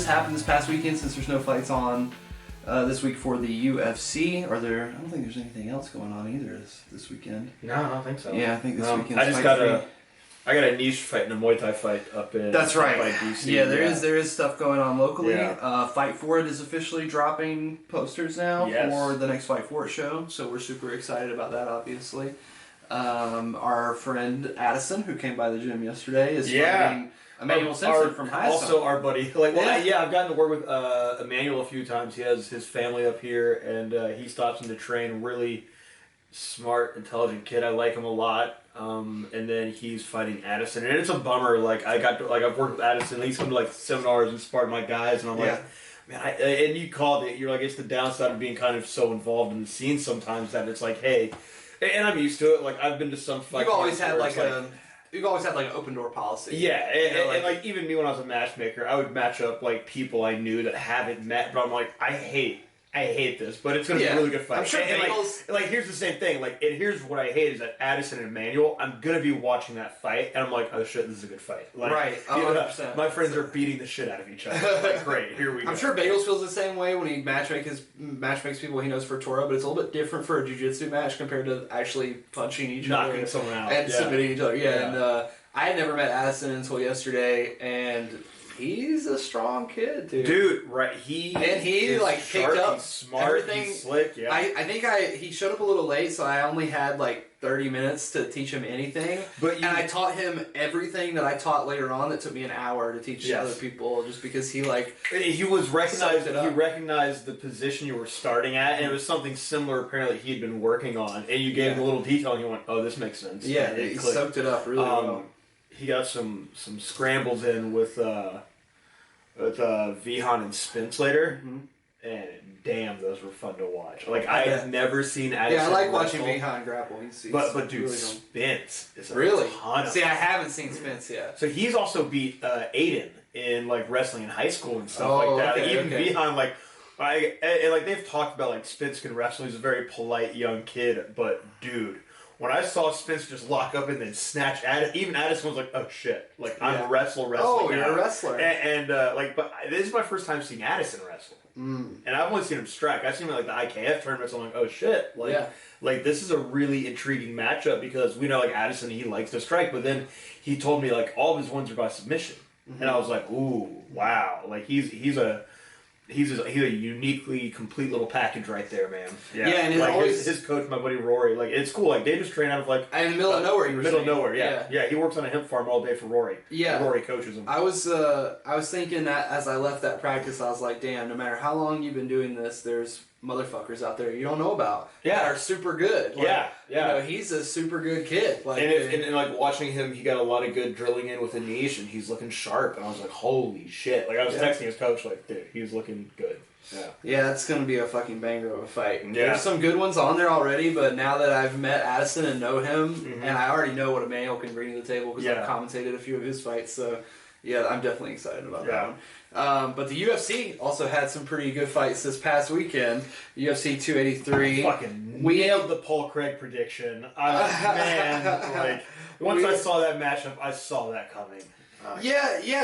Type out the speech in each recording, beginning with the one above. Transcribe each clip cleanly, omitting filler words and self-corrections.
just happened this past weekend since there's no fights on this week for the UFC. I don't think there's anything else going on either this weekend. No, I don't think so. Yeah, I think this weekend. I got a niche fight and a Muay Thai fight up in. That's right. DC. Yeah, there is stuff going on locally. Yeah. Fight For It is officially dropping posters now for the next Fight For It show, so we're super excited about that. Obviously, our friend Addison, who came by the gym yesterday, is fighting Emmanuel Simpson from High. Also, our buddy. I've gotten to work with Emmanuel a few times. He has his family up here, and he stops in to train. Really smart, intelligent kid. I like him a lot. And then he's fighting Addison, and it's a bummer. I've worked with Addison. He's come to seminars and sparred my guys, and I'm like, man, and you called it. You're like, it's the downside of being kind of so involved in the scene sometimes that it's like, hey, and I'm used to it. Like I've been to some fights. You've always had an open door policy. Yeah, and even me when I was a matchmaker, I would match up people I knew that haven't met, but I'm like, I hate this, but it's going to be a really good fight. I'm sure here's the same thing. And here's what I hate is that Addison and Emmanuel, I'm going to be watching that fight, and I'm like, oh shit, this is a good fight. Right, 100%. My friends are beating the shit out of each other. Great, here we go. I'm sure Bagels feels the same way when he matchmakes people he knows for Toro, but it's a little bit different for a jiu-jitsu match compared to actually punching each other. Knocking someone out. And submitting each other. Yeah, and I had never met Addison until yesterday, and he's a strong kid, dude. Right? He picked up he's smart, everything. He's slick. Yeah. I think he showed up a little late, so I only had 30 minutes to teach him anything. And I taught him everything that I taught later on. That took me an hour to teach other people, just because he was recognized. He recognized the position you were starting at, and it was something similar. Apparently, he had been working on, and you gave him a little detail, and he went, "Oh, this makes sense." Yeah, he soaked it up really well. He got some scrambles in with Vihan and Spence later, and damn, those were fun to watch. I've never seen Addison. Yeah, I like watching Vihan grapple. But dude, really Spence is a ton of I haven't seen Spence yet. So he's also beat Aiden in wrestling in high school and stuff like that. Vihan, they've talked about Spence can wrestle. He's a very polite young kid, but dude, when I saw Spence just lock up and then snatch even Addison was like, oh shit. I'm a wrestler. Oh, you're a wrestler. But this is my first time seeing Addison wrestle. And I've only seen him strike. I've seen him the IKF tournaments. I'm like, oh shit. This is a really intriguing matchup because we know Addison, he likes to strike, but then he told me all of his wins are by submission. And I was like, ooh, wow. He's a uniquely complete little package right there, man. Yeah, and his coach, my buddy Rory, it's cool. They just train out of in the middle of nowhere. Middle of nowhere, yeah. He works on a hemp farm all day for Rory. Yeah, Rory coaches him. I was thinking that as I left that practice, I was like, damn, no matter how long you've been doing this, there's motherfuckers out there you don't know about that are super good. He's a super good kid. And watching him, he got a lot of good drilling in with the niche, and he's looking sharp. And I was like, holy shit! I was texting his coach, dude, he was looking good. Yeah, it's gonna be a fucking banger of a fight. There's some good ones on there already, but now that I've met Addison and know him, and I already know what Emmanuel can bring to the table because I've commentated a few of his fights, so yeah, I'm definitely excited about that one. But the UFC also had some pretty good fights this past weekend. UFC 283. We nailed the Paul Craig prediction. Once I saw that matchup, I saw that coming.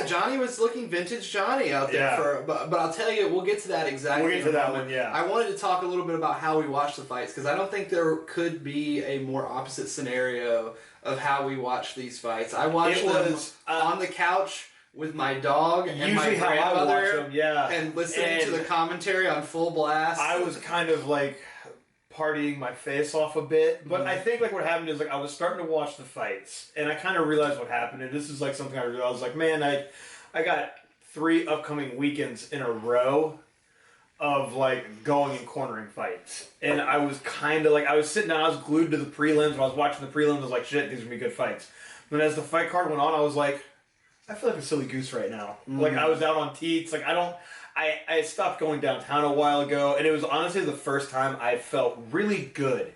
Johnny was looking vintage Johnny out there but I'll tell you, we'll get to that exactly. We'll get to that one, yeah. I wanted to talk a little bit about how we watch the fights, because I don't think there could be a more opposite scenario of how we watch these fights. I watched them on the couch with my dog and my grandmother, and listening to the commentary on full blast. I was kind of partying my face off a bit, but I think what happened is I was starting to watch the fights, and I kind of realized what happened, and this is something I realized, man, I got 3 upcoming weekends in a row of going and cornering fights, and I was kind of I was sitting down, I was glued to the prelims. When I was watching the prelims, I was like, shit, these are gonna be good fights. But as the fight card went on, I was like, I feel like a silly goose right now. I was out on teats. I stopped going downtown a while ago, and it was honestly the first time I felt really good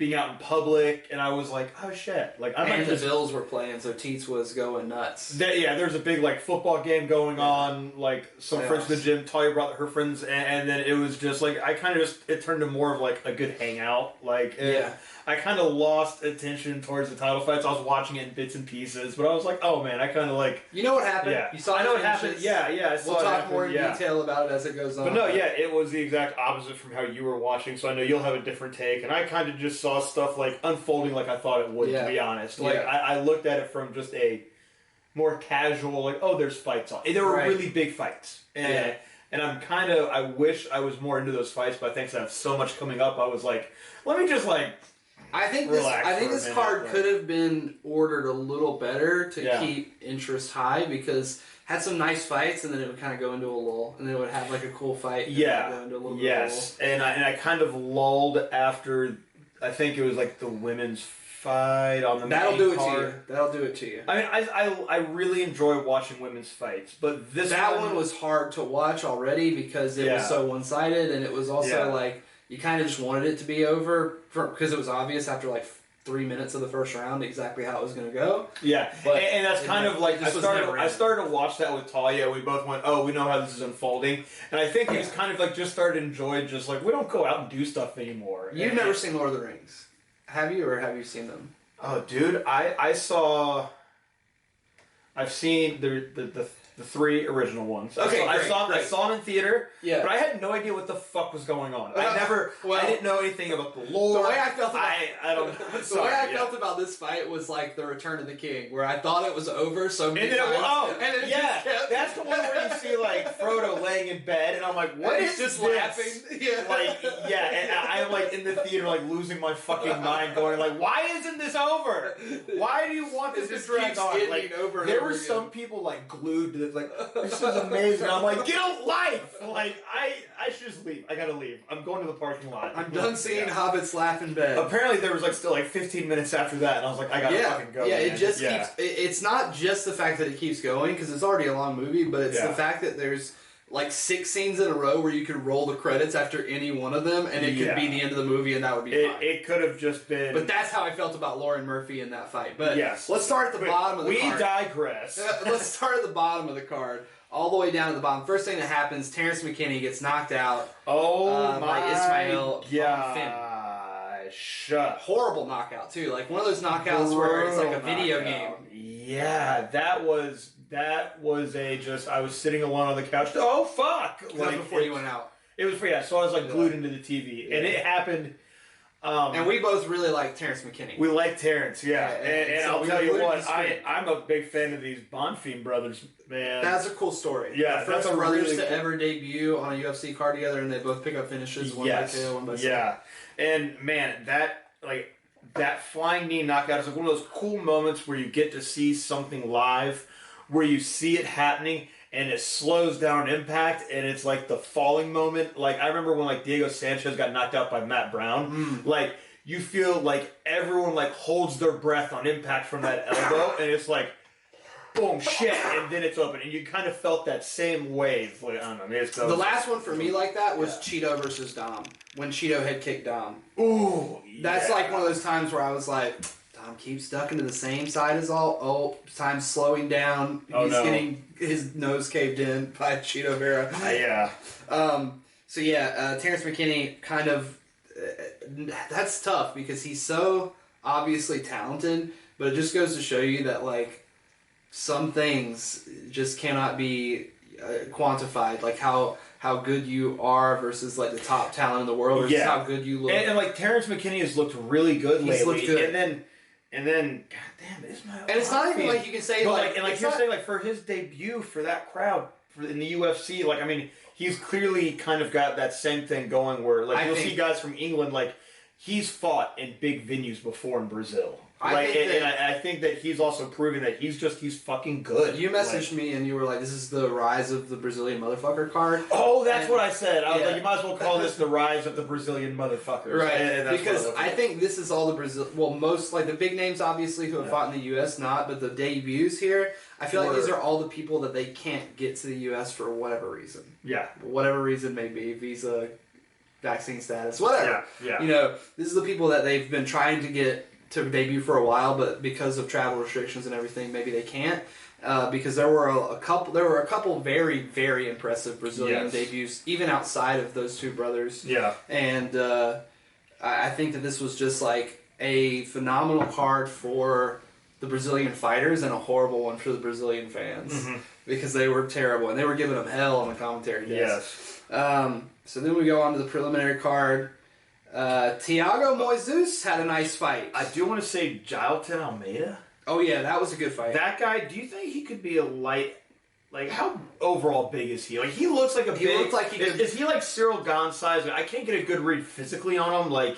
being out in public, and I was like, oh shit. Like, and the Bills were playing, so Teets was going nuts. There's a big like football game going on, like some friends from the gym, Talia brought her friends, and then it was just like, I kind of it turned to more of like a good hangout. Like, I kind of lost attention towards the title fights. I was watching it in bits and pieces, but I was like, oh man, I kind of like... You know what happened? Yeah. You saw I know what happened. Yeah. We'll talk more in detail about it as it goes on. But no, it was the exact opposite from how you were watching, so I know you'll have a different take. And I kind of just saw stuff like unfolding like I thought it would, to be honest. Like, I looked at it from just a more casual, like, oh, there's fights on. There were really big fights. And I'm kind of, I wish I was more into those fights, but thanks I have so much coming up, I was like, let me just like... I think this card could have been ordered a little better to keep interest high, because it had some nice fights, and then it would kind of go into a lull, and then it would have like a cool fight. And go into a little bit of a lull. And I kind of lulled after, I think it was like the women's fight on the main card. That'll do it to you. I mean, I really enjoy watching women's fights, but that one was hard to watch already because it was so one-sided, and it was also like... You kind of just wanted it to be over because it was obvious after like 3 minutes of the first round exactly how it was going to go. Yeah, but and that's kind of like I started to watch that with Talia. We both went, oh, we know how this is unfolding, and I think we just kind of like just started to enjoy just like we don't go out and do stuff anymore. You've never seen Lord of the Rings, have you, or have you seen them? Oh, dude, I've seen the 3 original ones. Okay, I saw them in theater, but I had no idea what the fuck was going on. I didn't know anything about the lore. The way I felt about I don't know. The way I felt about this fight was like the Return of the King, where I thought it was over so many times. That's the one where you see like Frodo laying in bed, and I'm like, what is just this? laughing? And I'm like in the theater, like losing my fucking mind, going like, why isn't this over? Why do you want this to drag on? Like, there were some people like glued to this, like, this is amazing. I'm like, get a life! Like, I should just leave. I gotta leave. I'm going to the parking lot. I'm done seeing hobbits laugh in bed. Apparently there was like still like 15 minutes after that, and I was like, I gotta fucking go. Yeah, man. It just keeps... It's not just the fact that it keeps going, because it's already a long movie, but it's the fact that there's like 6 scenes in a row where you could roll the credits after any one of them, and it could be the end of the movie, and that would be fine. It could have just been... But that's how I felt about Lauren Murphy in that fight. But let's start at the bottom of the card. We digress. Let's start at the bottom of the card. All the way down to the bottom. First thing that happens, Terrence McKinney gets knocked out by Ismail Finn. Horrible knockout, too. Like one of those knockouts where it's like a video game. Yeah, that was I was sitting alone on the couch. Oh, fuck! Like, before you went out. It was so I was like glued into the TV. And it happened... and we both really like Terrence McKinney. We like Terrence, and so I'll tell you what, I'm a big fan of these Bonfim brothers, man. That's a cool story. Yeah, the first brothers to ever debut on a UFC card together, and they both pick up finishes, one by KO, one by submission. Yeah, and man, that flying knee knockout is like one of those cool moments where you get to see something live, where you see it happening, and it slows down impact, and it's like the falling moment. Like, I remember when, like, Diego Sanchez got knocked out by Matt Brown. Like, you feel like everyone, like, holds their breath on impact from that elbow, and it's like, boom, shit, and then it's open. And you kind of felt that same wave. Like, I don't know. The last one for me like that was Cheeto versus Dom, when Cheeto head kicked Dom. Ooh, That's like one of those times where I was like... Dom keeps stuck into the same side as all. Oh, time's slowing down. He's getting his nose caved in by Cheeto Vera. Terrence McKinney kind of... that's tough because he's so obviously talented, but it just goes to show you that, like, some things just cannot be quantified. Like, how good you are versus, like, the top talent in the world versus how good you look. And like, Terrence McKinney has looked really good lately. He's looked good. And then, goddamn, Ismail. And it's not even like you can say, but you're saying, like, for his debut for that crowd in the UFC, like, I mean, he's clearly kind of got that same thing going where, like, you'll see guys from England, like, he's fought in big venues before in Brazil. I think that he's also proving that he's fucking good. You messaged me and you were like, this is the rise of the Brazilian motherfucker card. Oh, that's what I said. I was like, you might as well call this the rise of the Brazilian motherfuckers. Right. Because I think this is all the most, like, the big names, obviously, who have fought in the U.S., not, but the debuts here, I feel like these are all the people that they can't get to the U.S. for whatever reason. Yeah. Whatever reason may be. Visa, vaccine status, whatever. Yeah. You know, this is the people that they've been trying to get to debut for a while, but because of travel restrictions and everything, maybe they can't. Because there were a couple very, very impressive Brazilian debuts, even outside of those two brothers. Yeah. And I think that this was just like a phenomenal card for the Brazilian fighters and a horrible one for the Brazilian fans because they were terrible and they were giving them hell on the commentary desk. Yes. So then we go on to the preliminary card. Thiago Moises had a nice fight. I do want to say Jailton Almeida. Oh yeah, that was a good fight. That guy, do you think he could be a light? Like, how overall big is he? Like, he looks like he looked like he is he like Cyril Gahn size? I can't get a good read physically on him. Like,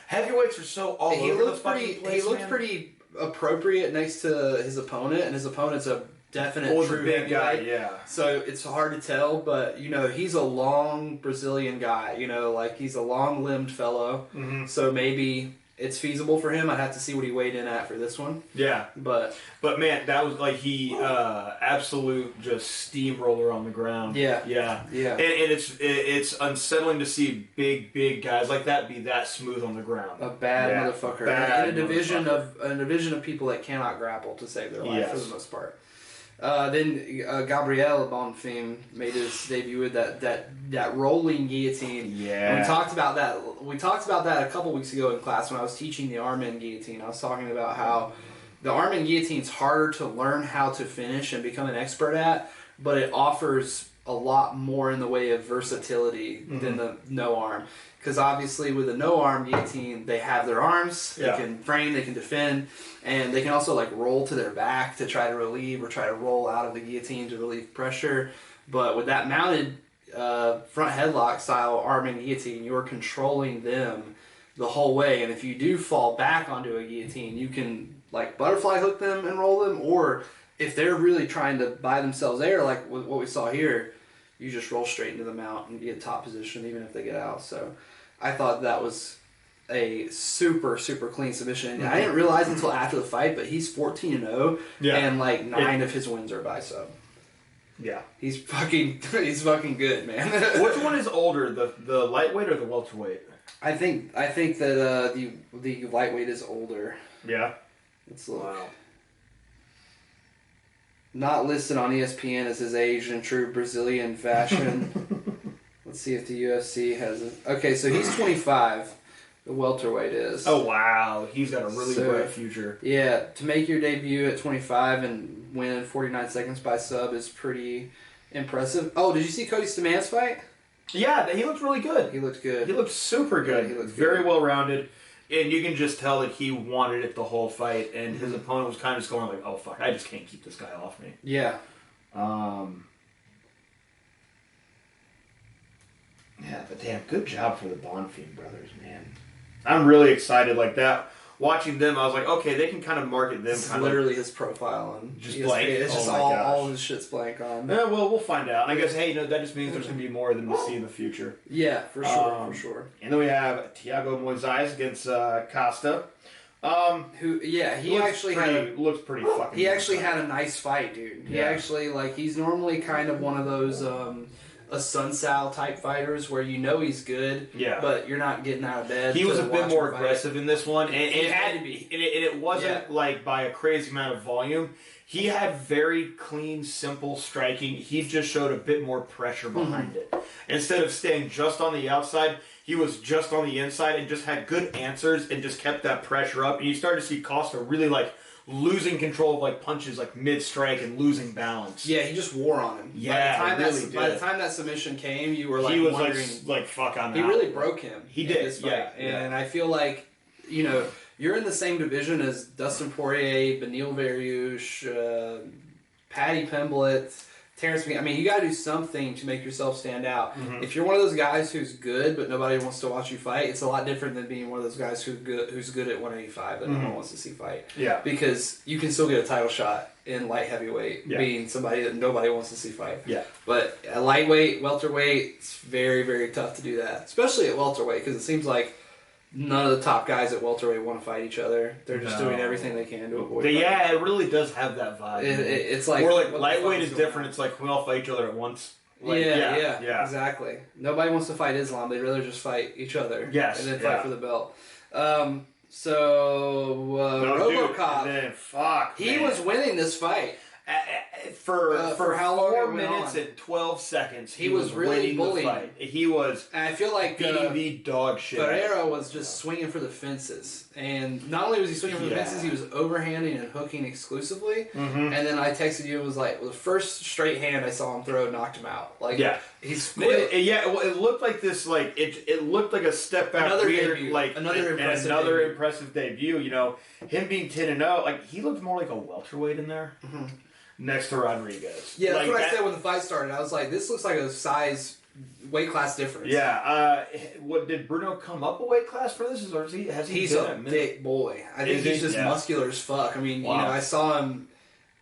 heavyweights are so all over the fucking place. He looked pretty appropriate next to his opponent, and his opponent's a definite true big guy. Yeah. So it's hard to tell, but you know he's a long Brazilian guy. You know, like he's a long-limbed fellow. So maybe it's feasible for him. I'd have to see what he weighed in at for this one. Yeah. But man, that was like he absolute just steamroller on the ground. Yeah. And it's unsettling to see big guys like that be that smooth on the ground. A bad motherfucker. In a division of people that cannot grapple to save their life for the most part. Then Gabriel Bonfim made his debut with that rolling guillotine. Yeah, and we talked about that. We talked about that a couple weeks ago in class when I was teaching the arm-in guillotine. I was talking about how the arm-in guillotine is harder to learn how to finish and become an expert at, but it offers a lot more in the way of versatility than the no arm. Because obviously with a no-arm guillotine, they have their arms, they can frame, they can defend, and they can also like roll to their back to try to relieve or try to roll out of the guillotine to relieve pressure. But with that mounted front headlock style arm-in guillotine, you're controlling them the whole way. And if you do fall back onto a guillotine, you can like butterfly hook them and roll them, or if they're really trying to buy themselves air, like what we saw here, you just roll straight into the mount and get top position even if they get out. So I thought that was a super clean submission. I didn't realize until after the fight, but he's 14-0 and like 9 of his wins are by sub. Yeah. He's fucking good, man. Which one is older, the lightweight or the welterweight? I think that the lightweight is older. Yeah. Let's look. Wow. Not listed on ESPN as his age in true Brazilian fashion. Let's see if the UFC has it. Okay, so he's 25. The welterweight is. Oh, wow. He's got a really bright future. Yeah, to make your debut at 25 and win in 49 seconds by sub is pretty impressive. Oh, did you see Cody Staman's fight? Yeah, he looked really good. He looked good. He looked super good. Yeah, he looked very well-rounded. And you can just tell that he wanted it the whole fight, and his opponent was kind of just going like, oh, fuck, I just can't keep this guy off me. Yeah. Yeah, but damn, good job for the Bonfim brothers, man. I'm really excited like that. Watching them, I was like, okay, they can kind of market them. It's literally his profile on just blank. It's just all his shit's blank on. Yeah, well, we'll find out. And I guess, hey, that just means there's going to be more than we'll see in the future. Yeah, for sure. And then we have Thiago Moises against Costa. He actually looks pretty fucking. He actually had a nice fight, dude. He actually he's normally kind of one of those a Sun Sal type fighters where you know he's good, but you're not getting out of bed. He was a bit more aggressive in this one, and it had to be. And it wasn't like by a crazy amount of volume. He had very clean, simple striking. He just showed a bit more pressure behind it. Instead of staying just on the outside, he was just on the inside and just had good answers and just kept that pressure up. And you started to see Costa really losing control of punches mid-strike and losing balance. Yeah, he just wore on him. Yeah, by the time that submission came, you were he was wondering, fuck on that. He really broke him. He did. This fight. And I feel like, you're in the same division as Dustin Poirier, Beneil Dariush, Paddy Pimblett, Terrence McKenna. I mean, you got to do something to make yourself stand out. If you're one of those guys who's good, but nobody wants to watch you fight, it's a lot different than being one of those guys who's good at 185 that no one wants to see fight. Yeah. Because you can still get a title shot in light heavyweight, being somebody that nobody wants to see fight. Yeah. But at lightweight, welterweight, it's very, very tough to do that, especially at welterweight, because it seems like none of the top guys at welterweight want to fight each other. They're just doing everything they can to avoid fighting. Yeah, it really does have that vibe. It's like... Or lightweight is different. It's like we all fight each other at once. Like, yeah, exactly. Nobody wants to fight Islam. They'd rather just fight each other. Yes, and then fight for the belt. RoboCop. Then, fuck, he was winning this fight. For how long? 4 minutes on. and 12 seconds. He was really bullying. The fight. He was. And I feel like beating the dog shit. Ferreira was just swinging for the fences, and not only was he swinging for the fences, he was overhanding and hooking exclusively. Mm-hmm. And then I texted you and was like, well, the first straight hand I saw him throw knocked him out. Like, he's it looked like this. Like it looked like a step back. Another weird, debut. Like another impressive debut. You know, him being 10-0. Like he looked more like a welterweight in there. Mm-hmm. Next to Rodriguez. Yeah, that's what I said when the fight started. I was like, this looks like a weight class difference. Yeah. What did Bruno come up a weight class for this? Or has he He's a big boy. I think he's just muscular as fuck. I mean, I saw him,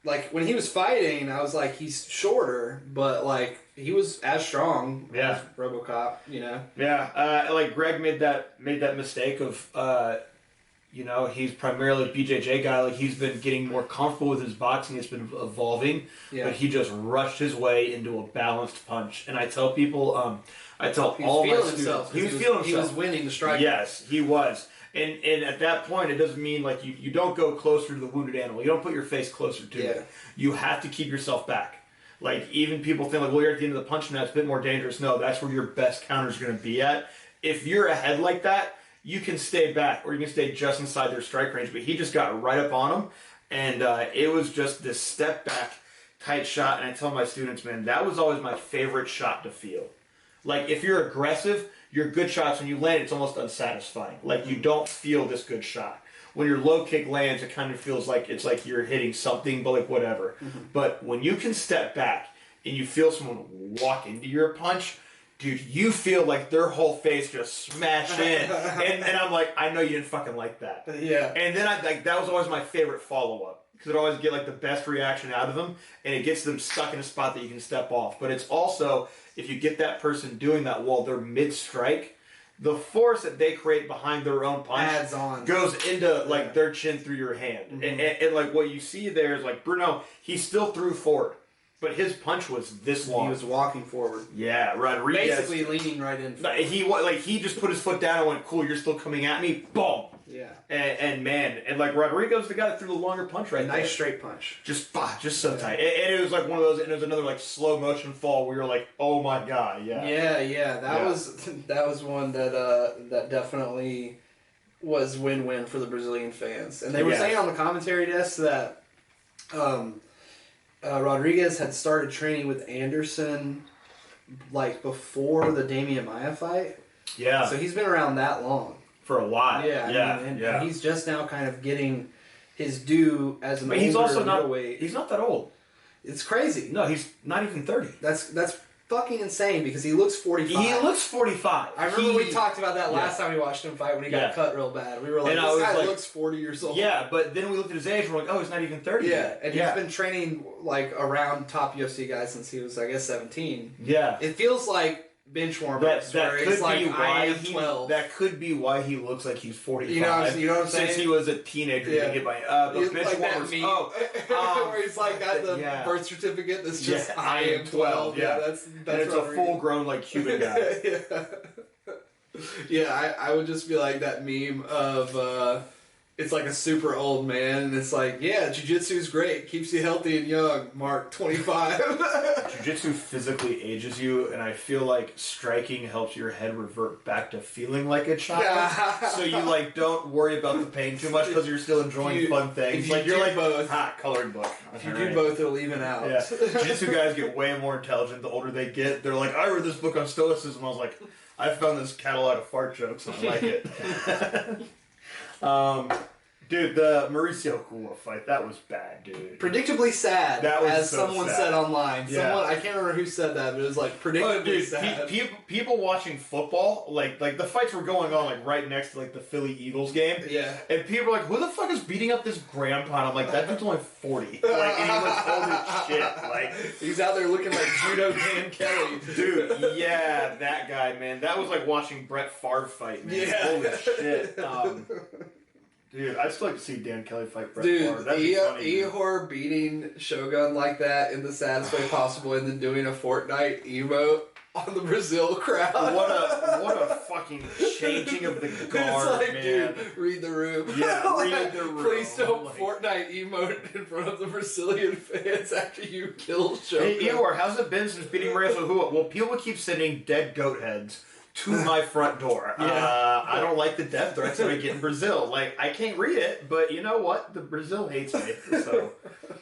like, when he was fighting, I was like, he's shorter, but, like, he was as strong as RoboCop, you know? Yeah. Like, Greg made that mistake of... he's primarily a BJJ guy. Like, he's been getting more comfortable with his boxing. It's been evolving. Yeah. But he just rushed his way into a balanced punch. And I tell people, all my students... He was feeling himself. He was winning the strike. Yes, he was. And at that point, it doesn't mean, like, you don't go closer to the wounded animal. You don't put your face closer to it. You have to keep yourself back. Like, even people think, like, well, you're at the end of the punch now. It's a bit more dangerous. No, that's where your best counter is going to be at. If you're ahead like that, you can stay back, or you can stay just inside their strike range. But he just got right up on him, and it was just this step back, tight shot. And I tell my students, man, that was always my favorite shot to feel. Like, if you're aggressive, your good shots, when you land, it's almost unsatisfying. Like, you don't feel this good shot. When your low kick lands, it kind of feels like it's like you're hitting something, but like whatever. Mm-hmm. But when you can step back and you feel someone walk into your punch, dude, you feel like their whole face just smashed in. and I'm like, I know you didn't fucking like that. Yeah. And then that was always my favorite follow-up. Because it always get like the best reaction out of them. And it gets them stuck in a spot that you can step off. But it's also, if you get that person doing that while they're mid-strike, the force that they create behind their own punch adds on, goes into like their chin through your hand. Mm-hmm. And like what you see there is like Bruno, he still threw forward. But his punch was this long. He was walking forward. Yeah, Rodriguez. Basically leaning right in. He just put his foot down and went, cool, you're still coming at me. Boom. Yeah. And like Rodriguez, the guy that threw the longer punch right there. Nice straight punch. Just so tight. And it was like one of those, and it was another like slow motion fall where you're like, oh my god, yeah. That was one that definitely was win-win for the Brazilian fans. And they were saying on the commentary desk that Rodriguez had started training with Anderson like before the Damian Maia fight. Yeah. So he's been around that long. For a while. Yeah. And he's just now kind of getting his due as an older middleweight. He's not that old. It's crazy. No, he's not even 30. That's fucking insane because he looks 45. He looks 45. I remember we talked about that last time we watched him fight when he got cut real bad. We were like, this guy looks 40 years old. Yeah, but then we looked at his age and we're like, oh, he's not even 30 yet. And he's been training like around top UFC guys since he was, I guess, 17. Yeah. It feels like bench warmers. That could like, be why 12. That could be why he looks like he's 45. You know what I'm saying? Since he was a teenager, he get by. But bench like warmers. Where he's like got the birth certificate that's just I am 12. Yeah, that's and it's a full grown like Cuban guy. I would just be like that meme of. It's like a super old man, and it's like, jiu-jitsu's great. Keeps you healthy and young, Mark, 25. Jiu-jitsu physically ages you, and I feel like striking helps your head revert back to feeling like a child. So you, like, don't worry about the pain too much because you're still enjoying fun things. If you're like both. Coloring book. If you do both, it'll even out. Yeah. Jiu-jitsu guys get way more intelligent the older they get. They're like, I read this book on stoicism. I was like, I found this catalog of fart jokes, and I like it. Dude, the Mauricio Kula fight, that was bad, dude. Predictably sad, that was as someone said online. Yeah. I can't remember who said that, but it was like predictably sad. People watching football, like the fights were going on like right next to like the Philly Eagles game. Yeah. And people were like, who the fuck is beating up this grandpa? And I'm like, that dude's only 40. Like, and he looks old as shit. Like, he's out there looking like Judo Dan Kelly. Dude, yeah, that guy, man. That was like watching Brett Favre fight, man. Yeah. Holy shit. Dude, I'd still like to see Dan Kelly fight Brett Dude, Favre. That'd be funny, Ehor beating Shogun like that in the saddest way possible and then doing a Fortnite emote on the Brazil crowd. What a fucking changing of the guard, it's like, man. Dude, read the room. Yeah, read the room. Please don't Fortnite emote in front of the Brazilian fans after you kill Shogun. Hey, Ehor, how's it been since beating Reyes Ohua? Well, people keep sending dead goat heads to my front door. I don't like the death threats that I get in Brazil. Like, I can't read it, but you know what? The Brazil hates me, so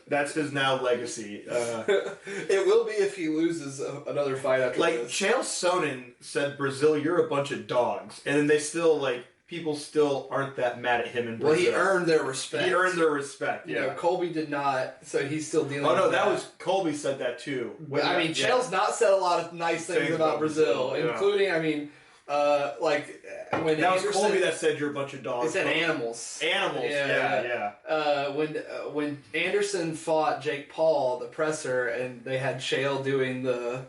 that's his now legacy. It will be if he loses another fight after like, this. Chael Sonnen said, Brazil, you're a bunch of dogs. And then they still, like, people still aren't that mad at him in Brazil. Well, he earned their respect. He earned their respect, You know, Colby did not, so he's still dealing with that. Oh, no, that was, Colby said that too. I mean, Chael's not said a lot of nice things about Brazil, including, I mean, like, when that was Colby that said you're a bunch of dogs. He said animals. Animals, yeah. When Anderson fought Jake Paul, the presser, and they had Chael doing the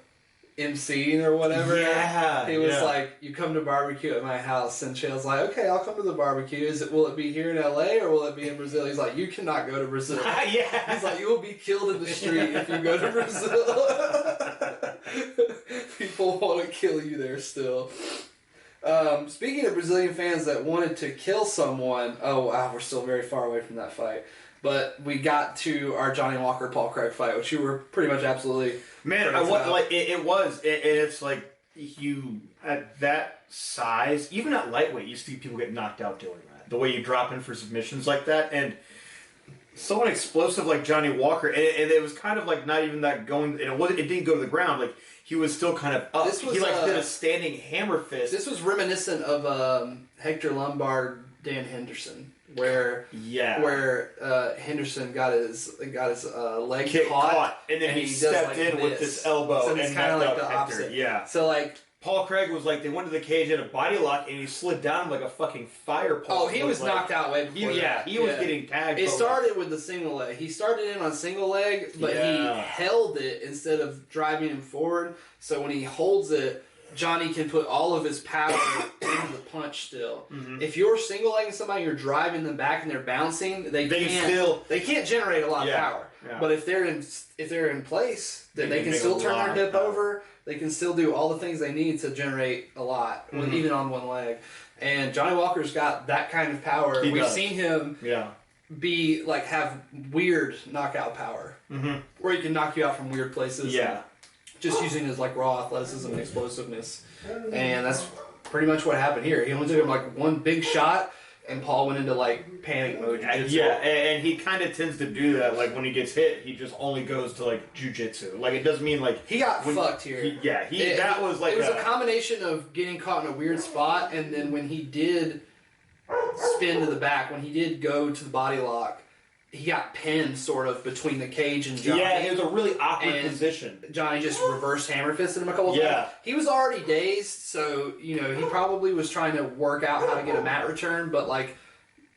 MCing or whatever. Yeah. He was like, "You come to barbecue at my house," and Chael's like, "Okay, I'll come to the barbecue. Will it be here in LA or will it be in Brazil?" He's like, "You cannot go to Brazil." Yeah. He's like, "You will be killed in the street if you go to Brazil." People want to kill you there still. Speaking of Brazilian fans that wanted to kill someone, we're still very far away from that fight. But we got to our Johnny Walker Paul Craig fight, which you were pretty much absolutely. Man, it's like you at that size, even at lightweight, you see people get knocked out doing that. The way you drop in for submissions like that, and someone explosive like Johnny Walker, and it was kind of like not even that going. It didn't go to the ground. Like he was still kind of up. He did a standing hammer fist. This was reminiscent of Hector Lombard, Dan Henderson. Where Henderson got his leg caught, and then he stepped in with his elbow, so it's kind of like the opposite. Yeah. So like Paul Craig was like they went to the cage in a body lock, and he slid down like a fucking fire pole. Oh, he was knocked out way before. He was getting tagged. It started with the single leg. He started in on single leg, but he held it instead of driving him forward. So when he holds it, Johnny can put all of his power into the punch still. Mm-hmm. If you're single legging somebody, you're driving them back and they're bouncing. They can't generate a lot of power. Yeah. But if they're in place, then they can still turn their dip over. They can still do all the things they need to generate a lot, even on one leg. And Johnny Walker's got that kind of power. We've seen him be like have weird knockout power, where he can knock you out from weird places. Yeah. Just using his like raw athleticism and explosiveness, and that's pretty much what happened here. He only took him like one big shot, and Paul went into like panic mode. Yeah, and he kind of tends to do that. Like when he gets hit, he just only goes to like jujitsu. Like it doesn't mean like he got fucked here. It was a combination of getting caught in a weird spot, and then when he did spin to the back, when he did go to the body lock. He got pinned sort of between the cage and Johnny. Yeah, it was a really awkward position. Johnny just reverse hammer fisted him a couple times. He was already dazed, so he probably was trying to work out how to get a mat return. But like,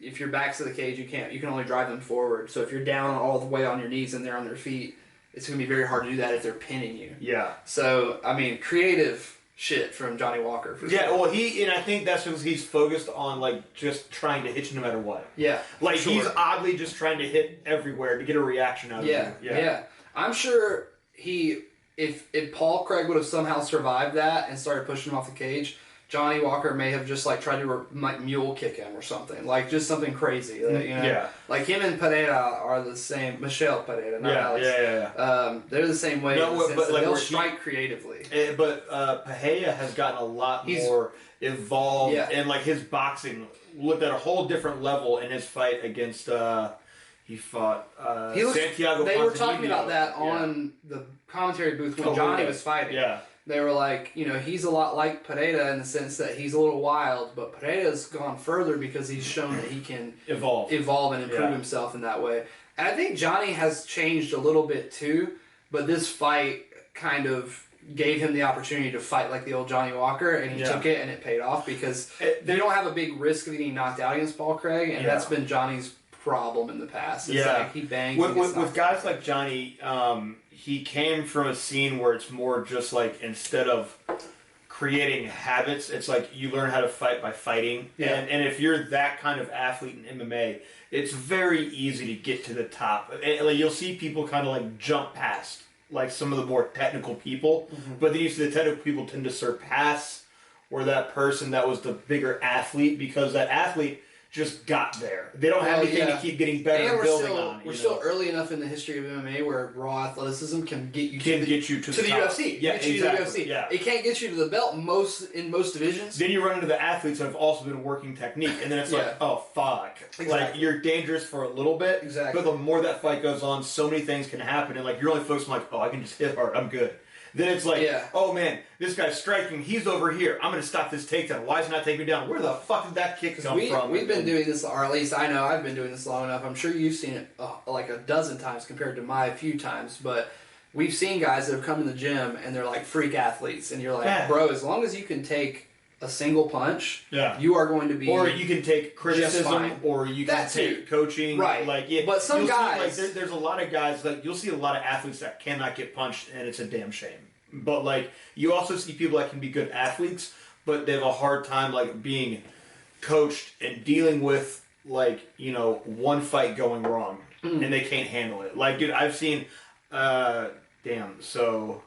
if your back's to the cage, you can't. You can only drive them forward. So if you're down all the way on your knees and they're on their feet, it's going to be very hard to do that if they're pinning you. Yeah. So I mean, creative shit from Johnny Walker. Well, I think that's because he's focused on like just trying to hit you no matter what. Yeah, like he's oddly just trying to hit everywhere to get a reaction out of you. Yeah. I'm sure if Paul Craig would have somehow survived that and started pushing him off the cage, Johnny Walker may have just like tried to like mule kick him or something, like just something crazy. Like him and Pereira are the same. Michelle Pereira, not Alex. They're the same way. But like they'll strike creatively. But Pereira has gotten a lot more evolved, and like his boxing looked at a whole different level in his fight against. He fought Santiago. They were talking about that on the commentary booth when Johnny was fighting. Yeah. They were like, he's a lot like Pereira in the sense that he's a little wild, but Pereira's gone further because he's shown that he can evolve and improve himself in that way. And I think Johnny has changed a little bit too, but this fight kind of gave him the opportunity to fight like the old Johnny Walker, and he took it, and it paid off because they don't have a big risk of getting knocked out against Paul Craig, and that's been Johnny's problem in the past. It's like he bangs with guys like Johnny. He came from a scene where it's more just like instead of creating habits. It's like you learn how to fight by fighting. Yeah. And if you're that kind of athlete in MMA, it's very easy to get to the top. And, like, you'll see people kind of like jump past like some of the more technical people, but then you see the technical people tend to surpass or that person that was the bigger athlete because that athlete just got there. They don't have anything to keep getting better and building on. We're still early enough in the history of MMA where raw athleticism can get you to the UFC. Yeah, exactly. Yeah. It can't get you to the belt in most divisions. Then you run into the athletes that have also been working technique, and then it's like, oh fuck, exactly. Like you're dangerous for a little bit. Exactly. But the more that fight goes on, so many things can happen, and like you're only focused on like, oh, I can just hit hard, I'm good. Then it's like, oh man, this guy's striking, he's over here. I'm going to stop this takedown. Why is he not taking me down? Where the fuck did that kick come from? We've been doing this, or at least I know I've been doing this long enough. I'm sure you've seen it like a dozen times compared to my few times, but we've seen guys that have come in the gym and they're like freak athletes, and you're like, bro, as long as you can take a single punch, you are going to be. Or you can take criticism, or you can take coaching. Right. Like, but some guys. See, like, there's a lot of guys, like, you'll see a lot of athletes that cannot get punched, and it's a damn shame. But, like, you also see people that can be good athletes, but they have a hard time, like, being coached and dealing with, like, you know, one fight going wrong, and they can't handle it. Like, dude, I've seen, so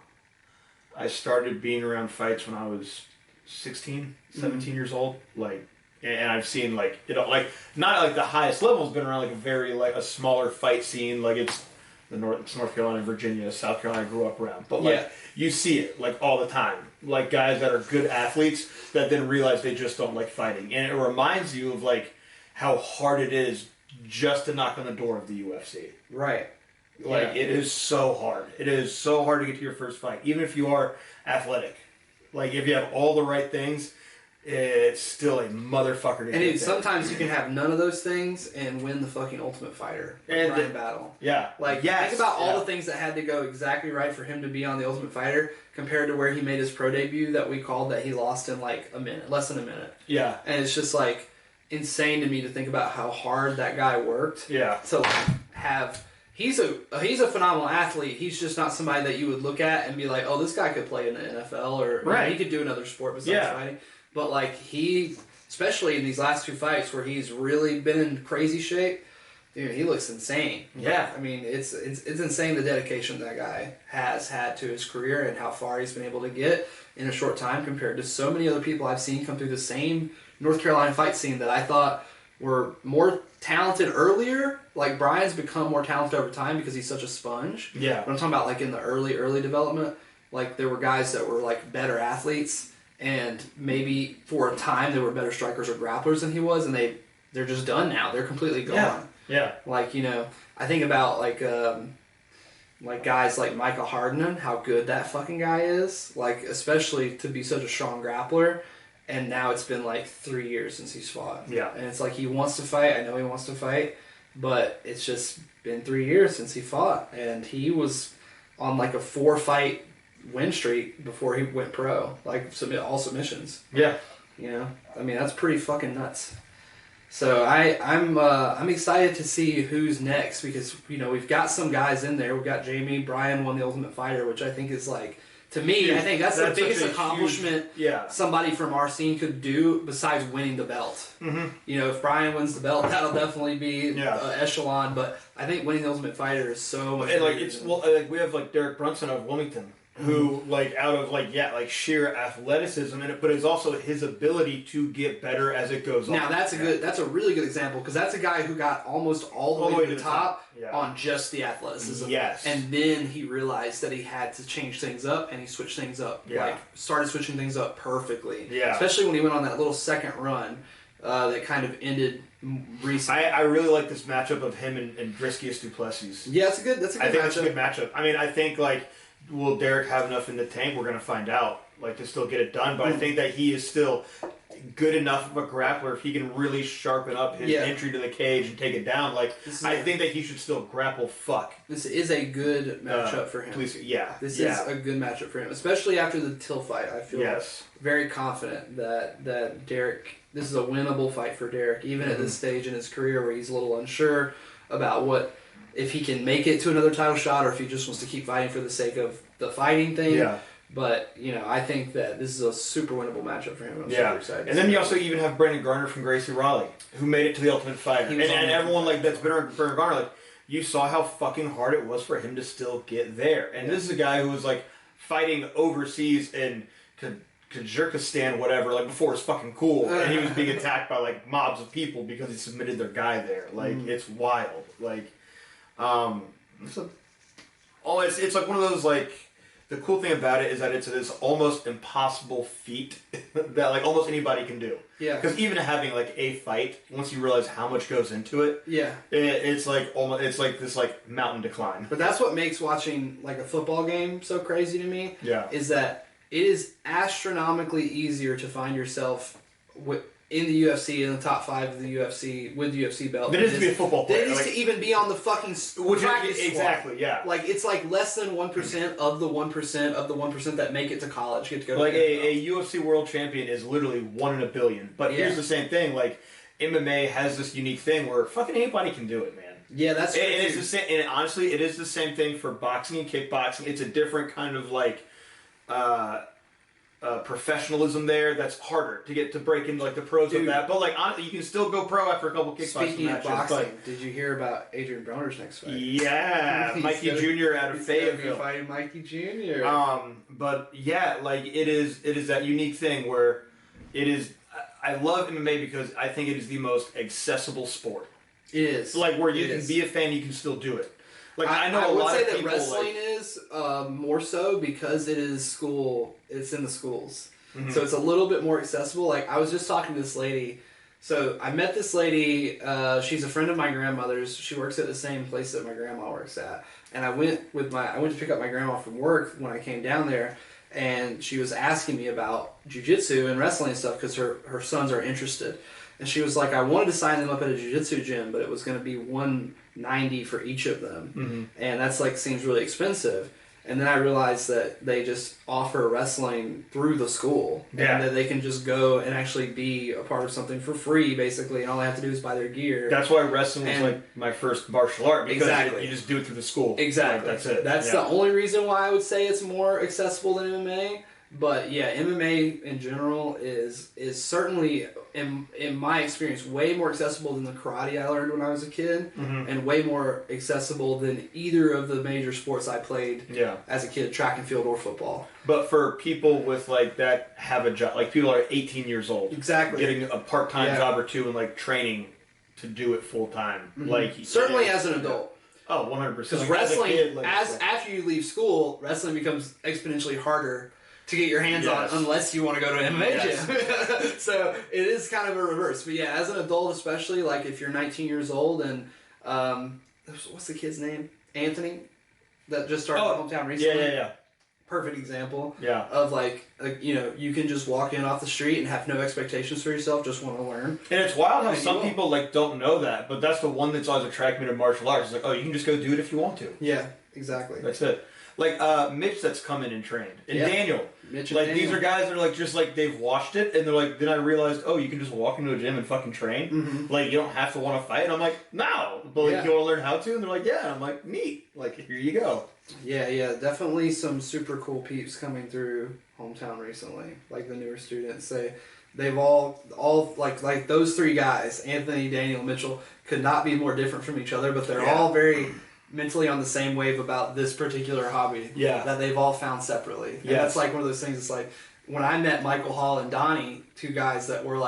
I started being around fights when I was 16, 17 years old, like, and I've seen, like, you know, like, not like the highest level has been around, like, a smaller fight scene, like, it's North Carolina, Virginia, South Carolina I grew up around, but, like, you see it, like, all the time, like, guys that are good athletes that then realize they just don't like fighting, and it reminds you of, like, how hard it is just to knock on the door of the UFC. Right. Like, it is so hard. It is so hard to get to your first fight, even if you are athletic. Like, if you have all the right things, it's still a motherfucker to get there. And sometimes you can have none of those things and win the fucking Ultimate Fighter battle. Yeah. Like, think about all the things that had to go exactly right for him to be on the Ultimate Fighter compared to where he made his pro debut that we called that he lost in, like, a minute. Less than a minute. Yeah. And it's just, like, insane to me to think about how hard that guy worked. Yeah. To, like, have... He's a phenomenal athlete. He's just not somebody that you would look at and be like, oh, this guy could play in the NFL or he could do another sport besides fighting. But like he, especially in these last two fights where he's really been in crazy shape, dude, he looks insane. Yeah, I mean it's insane the dedication that guy has had to his career and how far he's been able to get in a short time compared to so many other people I've seen come through the same North Carolina fight scene that I thought were more talented earlier. Like, Brian's become more talented over time because he's such a sponge. Yeah. But I'm talking about, like, in the early development, like, there were guys that were, like, better athletes, and maybe for a time they were better strikers or grapplers than he was, and they're just done now. They're completely gone. Yeah. Like, you know, I think about, like guys like Michael Hardman, how good that fucking guy is. Like, especially to be such a strong grappler. And now it's been like 3 years since he's fought. Yeah. And it's like he wants to fight. I know he wants to fight. But it's just been 3 years since he fought. And he was on like a 4-fight win streak before he went pro. Like, all submissions. Yeah. You know? I mean, that's pretty fucking nuts. So I'm excited to see who's next because, you know, we've got some guys in there. We've got Jamie. Brian won the Ultimate Fighter, which I think is like... To me, I think that's the biggest accomplishment somebody from our scene could do besides winning the belt. Mm-hmm. You know, if Brian wins the belt, that'll definitely be echelon. But I think winning the Ultimate Fighter is so much. And like we have like Derek Brunson of Wilmington, who like out of like sheer athleticism, but it's also his ability to get better as it goes on. Now that's a really good example because that's a guy who got almost all the way to the top on just the athleticism. Yes, and then he realized that he had to change things up, and he switched things up. Like started switching things up perfectly. Yeah, especially when he went on that little second run that kind of ended. Recently. I really like this matchup of him and Driskius Duplessis. Yeah, that's a good matchup. I think it's a good matchup. I mean, I think like. Will Derek have enough in the tank? We're going to find out, like, to still get it done. But I think that he is still good enough of a grappler if he can really sharpen up his entry to the cage and take it down. Like, I think that he should still grapple fuck. This is a good matchup for him. This is a good matchup for him, especially after the Till fight. I feel very confident that Derek, this is a winnable fight for Derek, even at this stage in his career where he's a little unsure about if he can make it to another title shot or if he just wants to keep fighting for the sake of the fighting thing. Yeah. But, I think that this is a super winnable matchup for him. I'm super excited. And then you also even have Brandon Garner from Gracie Raleigh, who made it to the Ultimate Fighter. And everyone that's been around Brandon Garner, you saw how fucking hard it was for him to still get there. And this is a guy who was, fighting overseas in Kyrgyzstan, whatever, before it was fucking cool. And he was being attacked by, mobs of people because he submitted their guy there. It's wild. It's one of those, the cool thing about it is that it's this almost impossible feat that almost anybody can do. Yeah. Because even having a fight, once you realize how much goes into it, it's this mountain decline. But that's what makes watching a football game so crazy to me. Yeah. Is that it is astronomically easier to find yourself in the UFC, in the top 5 of the UFC, with the UFC belt. It is to be a football player. It is to even be on the fucking practice squad. Exactly, yeah. It's less than 1% of the 1% of the 1% that make it to college get to go to a UFC world champion is literally 1 in a billion. But here's the same thing, MMA has this unique thing where fucking anybody can do it, man. Yeah, that's true. And it's the same, and honestly, it is the same thing for boxing and kickboxing. It's a different kind of professionalism there that's harder to get to break into the pros of that. But honestly, you can still go pro after a couple kickboxing Speaking matches. Of boxing, did you hear about Adrian Broner's next fight? Yeah, Mikey Jr. out of Fayetteville fighting Mikey Jr. But yeah, it is that unique thing where it is. I love MMA because I think it is the most accessible sport. It is where you can be a fan, you can still do it. I know I a would lot say of that people wrestling is more so because it is school. It's in the schools, so it's a little bit more accessible. I was just talking to this lady. So I met this lady. She's a friend of my grandmother's. She works at the same place that my grandma works at. And I went to pick up my grandma from work when I came down there, and she was asking me about jiu-jitsu and wrestling and stuff because her sons are interested. And she was like, I wanted to sign them up at a jiu-jitsu gym, but it was going to be $190 for each of them, and that's seems really expensive. And then I realized that they just offer wrestling through the school, and that they can just go and actually be a part of something for free, basically, and all they have to do is buy their gear. That's why wrestling was my first martial art, because you just do it through the school. Exactly. That's it. That's the only reason why I would say it's more accessible than MMA. But yeah, MMA in general is certainly, in my experience, way more accessible than the karate I learned when I was a kid, and way more accessible than either of the major sports I played as a kid, track and field or football. But for people with that have a job, people are 18 years old, getting a part-time job or two and training to do it full-time, certainly as an adult. Oh, 100%. Because wrestling, after you leave school, wrestling becomes exponentially harder to get your hands on, unless you want to go to an MMA gym. So it is kind of a reverse. But yeah, as an adult, especially, if you're 19 years old and, what's the kid's name? Anthony? That just started in hometown recently. Yeah. Perfect example. Yeah. Of you can just walk in off the street and have no expectations for yourself, just want to learn. And it's wild how some people don't know that, but that's the one that's always attracted me to martial arts. It's you can just go do it if you want to. Yeah, exactly. That's it. Mitch that's come in and trained. And Daniel. Mitch and Daniel. These are guys that are they've watched it and they're then I realized, you can just walk into a gym and fucking train. You don't have to want to fight. And I'm like, no. But you want to learn how to? And they're like, yeah. And I'm like, neat. Here you go. Yeah. Definitely some super cool peeps coming through hometown recently. The newer students. They've all those three guys, Anthony, Daniel, Mitchell, could not be more different from each other, but they're all very mentally on the same wave about this particular hobby that they've all found separately. And that's one of those things. It's when I met Michael Hall and Donnie, two guys that were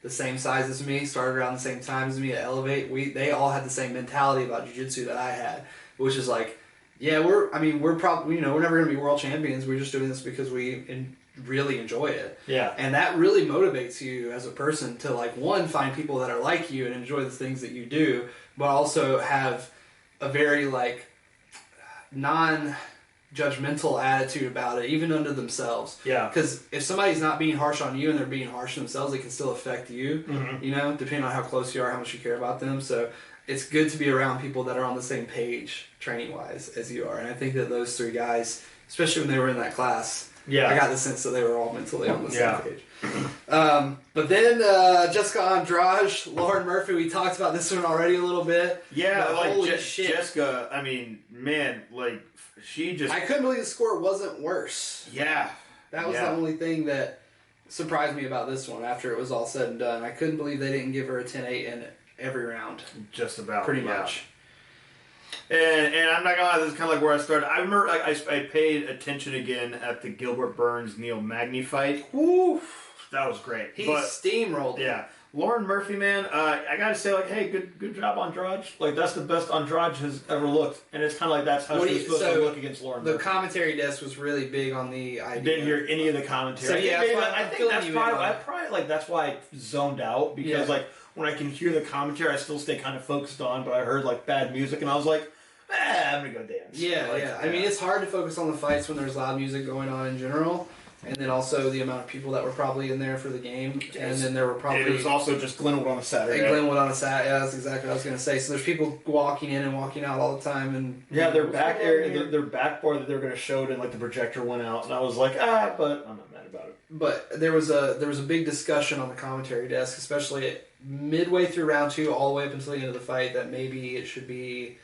the same size as me, started around the same time as me at Elevate, they all had the same mentality about jiu-jitsu that I had, which is we're probably, we're never going to be world champions. We're just doing this because we really enjoy it. Yeah. And that really motivates you as a person to one, find people that are like you and enjoy the things that you do, but also have a very non-judgmental attitude about it, even unto themselves. Yeah. Because if somebody's not being harsh on you and they're being harsh on themselves, it can still affect you, depending on how close you are, how much you care about them. So it's good to be around people that are on the same page, training-wise, as you are. And I think that those three guys, especially when they were in that class, Yeah. I got the sense that they were all mentally on the same page. But then Jessica Andrade, Lauren Murphy, we talked about this one already a little bit. Yeah, like holy shit. Jessica, I mean, man, like, she just... I couldn't believe the score wasn't worse. Yeah. That was the only thing that surprised me about this one after it was all said and done. I couldn't believe they didn't give her a 10-8 in every round. Just about. Pretty much. And I'm not gonna lie, this is kind of like where I started. I remember I paid attention again at the Gilbert Burns-Neil Magny fight. Woo! That was great. He steamrolled. Yeah. Lauren Murphy, man, I gotta say, like, hey, good job, Andrade. Like, that's the best Andrade has ever looked, and it's kind of like that's how she's supposed to look against Lauren Murphy. The commentary desk was really big on the idea. Didn't hear any of the commentary. So, I think that's why I zoned out, because like when I can hear the commentary, I still stay kind of focused on, but I heard like bad music, and I was like, I'm gonna go dance. Yeah. I mean, it's hard to focus on the fights when there's loud music going on in general. And then also the amount of people that were probably in there for the game. And then there were probably... It was also just Glenwood on a Saturday. Glenwood on a Saturday. Yeah, that's exactly what I was going to say. So there's people walking in and walking out all the time. And their back area, their back bar that they were going to show it, and like the projector went out. And I was like, but I'm not mad about it. But there was a big discussion on the commentary desk, especially midway through round 2 all the way up until the end of the fight, that maybe it should be...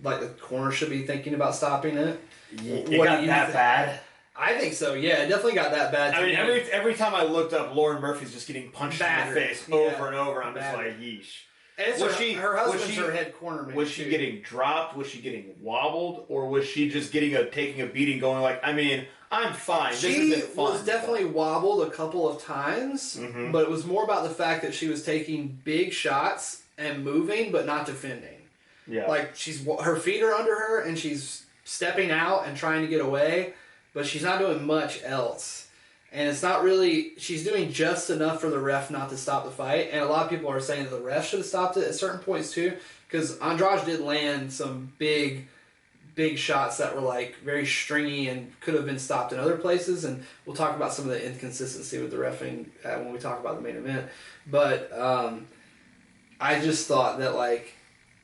Like the corner should be thinking about stopping it. It got that bad? I think so, yeah. It definitely got that bad. I mean, every time I looked up, Lauren Murphy's just getting punched in the face over and over. I'm just like, yeesh. And her husband's her head cornerman. Was she getting dropped? Was she getting wobbled? Or was she just taking a beating going like, I mean, I'm fine. She was definitely wobbled a couple of times, but it was more about the fact that she was taking big shots and moving, but not defending. Yeah. Like, her feet are under her, and she's stepping out and trying to get away, but she's not doing much else. And it's not really... She's doing just enough for the ref not to stop the fight, and a lot of people are saying that the ref should have stopped it at certain points, too, because Andrade did land some big shots that were, like, very stringy and could have been stopped in other places, and we'll talk about some of the inconsistency with the reffing when we talk about the main event. But I just thought that, like...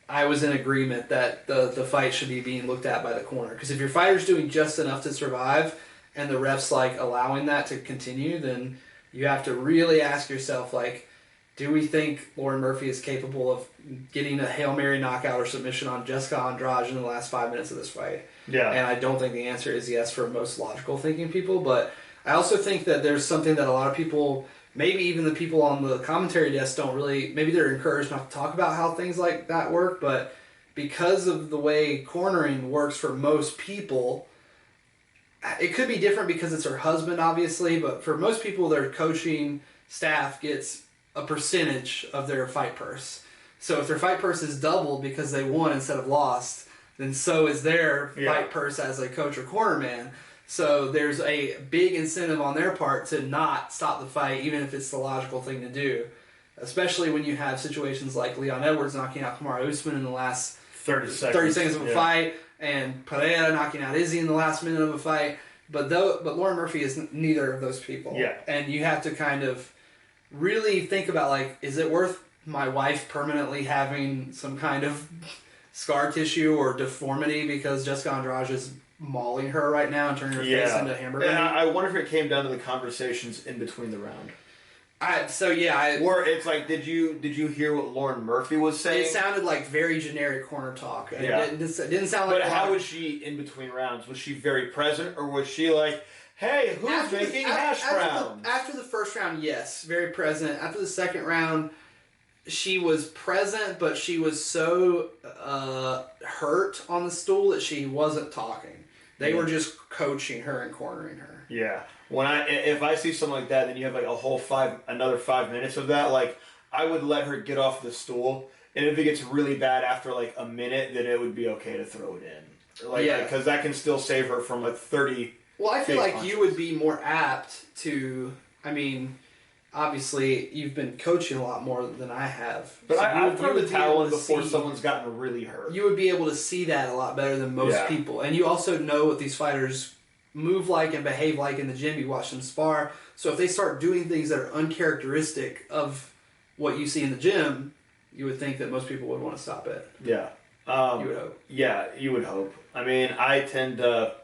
I was in agreement that the fight should be being looked at by the corner. Because if your fighter's doing just enough to survive and the ref's like allowing that to continue, then you have to really ask yourself, like, do we think Lauren Murphy is capable of getting a Hail Mary knockout or submission on Jessica Andrade in the last 5 minutes of this fight? Yeah. And I don't think the answer is yes for most logical thinking people. But I also think that there's something that a lot of people... Maybe even the people on the commentary desk don't really... Maybe they're encouraged not to talk about how things like that work, but because of the way cornering works for most people, it could be different because it's her husband, obviously, but for most people, their coaching staff gets a percentage of their fight purse. So if their fight purse is doubled because they won instead of lost, then so is their fight purse as a coach or cornerman. So there's a big incentive on their part to not stop the fight, even if it's the logical thing to do. Especially when you have situations like Leon Edwards knocking out Kamaru Usman in the last 30 seconds of a fight, and Pereira knocking out Izzy in the last minute of a fight. But Lauren Murphy is neither of those people. Yeah. And you have to kind of really think about, like, is it worth my wife permanently having some kind of scar tissue or deformity because Jessica Andrade is mauling her right now and turning her face into a hamburger? And I wonder if it came down to the conversations in between the round. Or it's like, did you hear what Lauren Murphy was saying? It sounded like very generic corner talk. Yeah. It didn't sound like... But how was she in between rounds? Was she very present, or was she like, hey, who's making hash browns? After the first round, yes, very present. After the second round, she was present, but she was so hurt on the stool that she wasn't talking. They were just coaching her and cornering her. Yeah. If I see something like that, then you have like another 5 minutes of that. Like, I would let her get off the stool, and if it gets really bad after like a minute, then it would be okay to throw it in. Because that can still save her from like 30. Well, I feel like you would be more apt to. I mean, obviously, you've been coaching a lot more than I have. But I've thrown the towel in before someone's gotten really hurt. You would be able to see that a lot better than most people. And you also know what these fighters move like and behave like in the gym. You watch them spar. So if they start doing things that are uncharacteristic of what you see in the gym, you would think that most people would want to stop it. Yeah. You would hope. Yeah, you would hope. I mean, I tend to...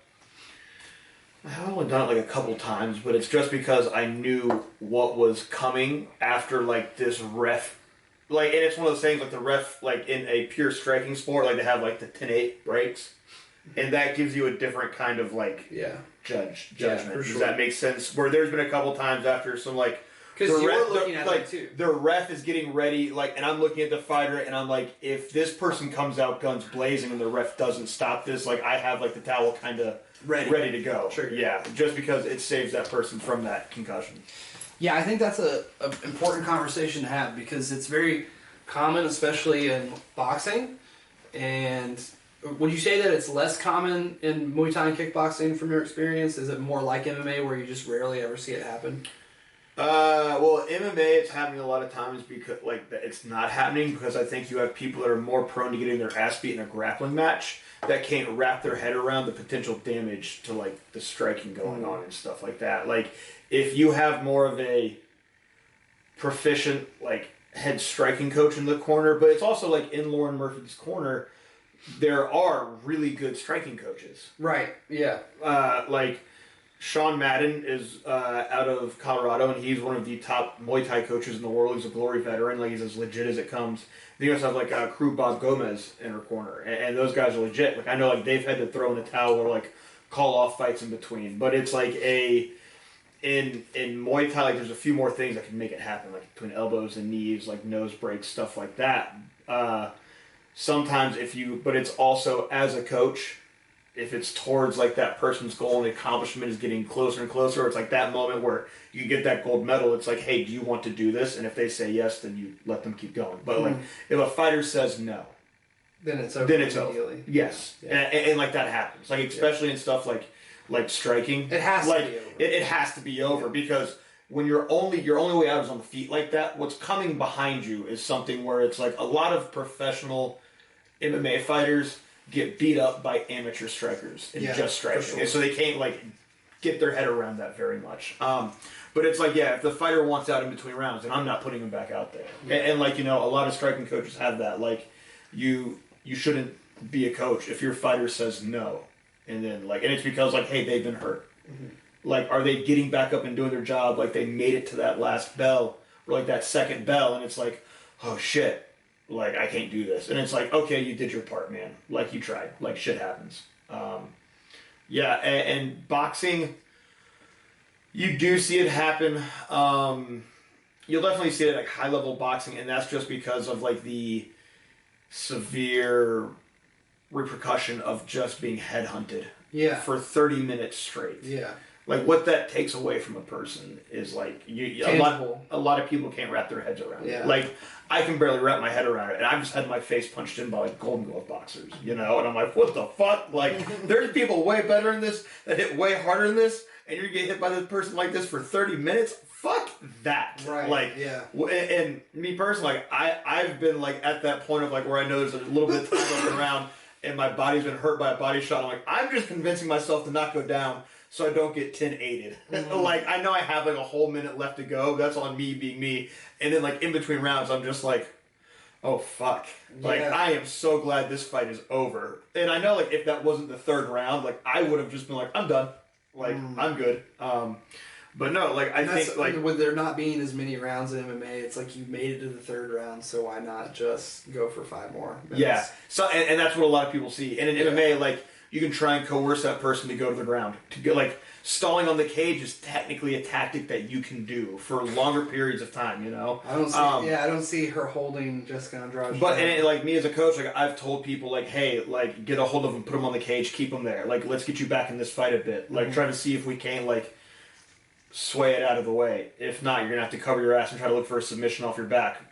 I've only done it like a couple times, but it's just because I knew what was coming after like this ref. Like, and it's one of those things like the ref, like in a pure striking sport, like they have like the 10-8 breaks, and that gives you a different kind of like judgment. Yeah, Does that make sense? Where there's been a couple times after some like. Because you were looking at like, too. The ref is getting ready, like, and I'm looking at the fighter, and I'm like, if this person comes out guns blazing and the ref doesn't stop this, like, I have like the towel kind of ready to go. Trigger. Yeah, just because it saves that person from that concussion. Yeah, I think that's a important conversation to have because it's very common, especially in boxing. And would you say that it's less common in Muay Thai and kickboxing from your experience? Is it more like MMA where you just rarely ever see it happen? Well, MMA, it's happening a lot of times because, like, it's not happening because I think you have people that are more prone to getting their ass beat in a grappling match that can't wrap their head around the potential damage to, like, the striking going on and stuff like that. Like, if you have more of a proficient, like, head striking coach in the corner, but it's also, like, in Lauren Murphy's corner, there are really good striking coaches. Right, yeah. Like... Sean Madden is out of Colorado, and he's one of the top Muay Thai coaches in the world. He's a Glory veteran. Like, he's as legit as it comes. Then you also have, like, Crew Bob Gomez in her corner, and those guys are legit. Like, I know, like, they've had to throw in the towel or, like, call off fights in between. But it's, like, in Muay Thai, like, there's a few more things that can make it happen, like, between elbows and knees, like, nose breaks, stuff like that. Sometimes but it's also, as a coach... If it's towards like that person's goal and the accomplishment is getting closer and closer, it's like that moment where you get that gold medal. It's like, hey, do you want to do this? And if they say yes, then you let them keep going. But like, if a fighter says no, then it's over. Then it's over. Yes, and like that happens. Like especially in stuff like striking, it has to be over. It has to be over because when your only way out is on the feet like that. What's coming behind you is something where it's like a lot of professional MMA fighters get beat up by amateur strikers and just striking. Sure. And so they can't like get their head around that very much. But it's like, if the fighter wants out in between rounds, then I'm not putting him back out there. Yeah. And like, a lot of striking coaches have that. Like, you shouldn't be a coach if your fighter says no. And then like, and it's because like, hey, they've been hurt. Mm-hmm. Like, are they getting back up and doing their job? Like they made it to that last bell or like that second bell. And it's like, oh shit. Like, I can't do this. And it's like, okay, you did your part, man. Like, you tried. Like, shit happens. And boxing, you do see it happen. You'll definitely see it like high-level boxing, and that's just because of, like, the severe repercussion of just being headhunted for 30 minutes straight. Yeah. Like, what that takes away from a person is, like, a lot of people can't wrap their heads around it. Like, I can barely wrap my head around it, and I've just had my face punched in by, like, Golden Glove boxers, And I'm like, what the fuck? Like, there's people way better than this that hit way harder than this, and you're gonna get hit by this person like this for 30 minutes? Fuck that. Right, like, and me personally, like, I've been, like, at that point of, like, where I know there's a little bit of time looking around, and my body's been hurt by a body shot. I'm like, I'm just convincing myself to not go down so I don't get 10-8'd. Mm-hmm. Like, I know I have, like, a whole minute left to go. That's on me being me. And then, like, in between rounds, I'm just like, oh, fuck. Like, I am so glad this fight is over. And I know, like, if that wasn't the third round, like, I would have just been like, I'm done. Like, I'm good. But no, like, I think, like... With there not being as many rounds in MMA, it's like you made it to the third round, so why not just go for 5 more minutes? Yeah. So, and that's what a lot of people see. And in MMA, like... You can try and coerce that person to go to the ground. To go, like, stalling on the cage is technically a tactic that you can do for longer periods of time, I don't see her holding Jessica Andrade. But and like me as a coach, like I've told people, like, hey, like get a hold of them, put them on the cage, keep them there. Like, let's get you back in this fight a bit. Like, try to see if we can't like sway it out of the way. If not, you're gonna have to cover your ass and try to look for a submission off your back.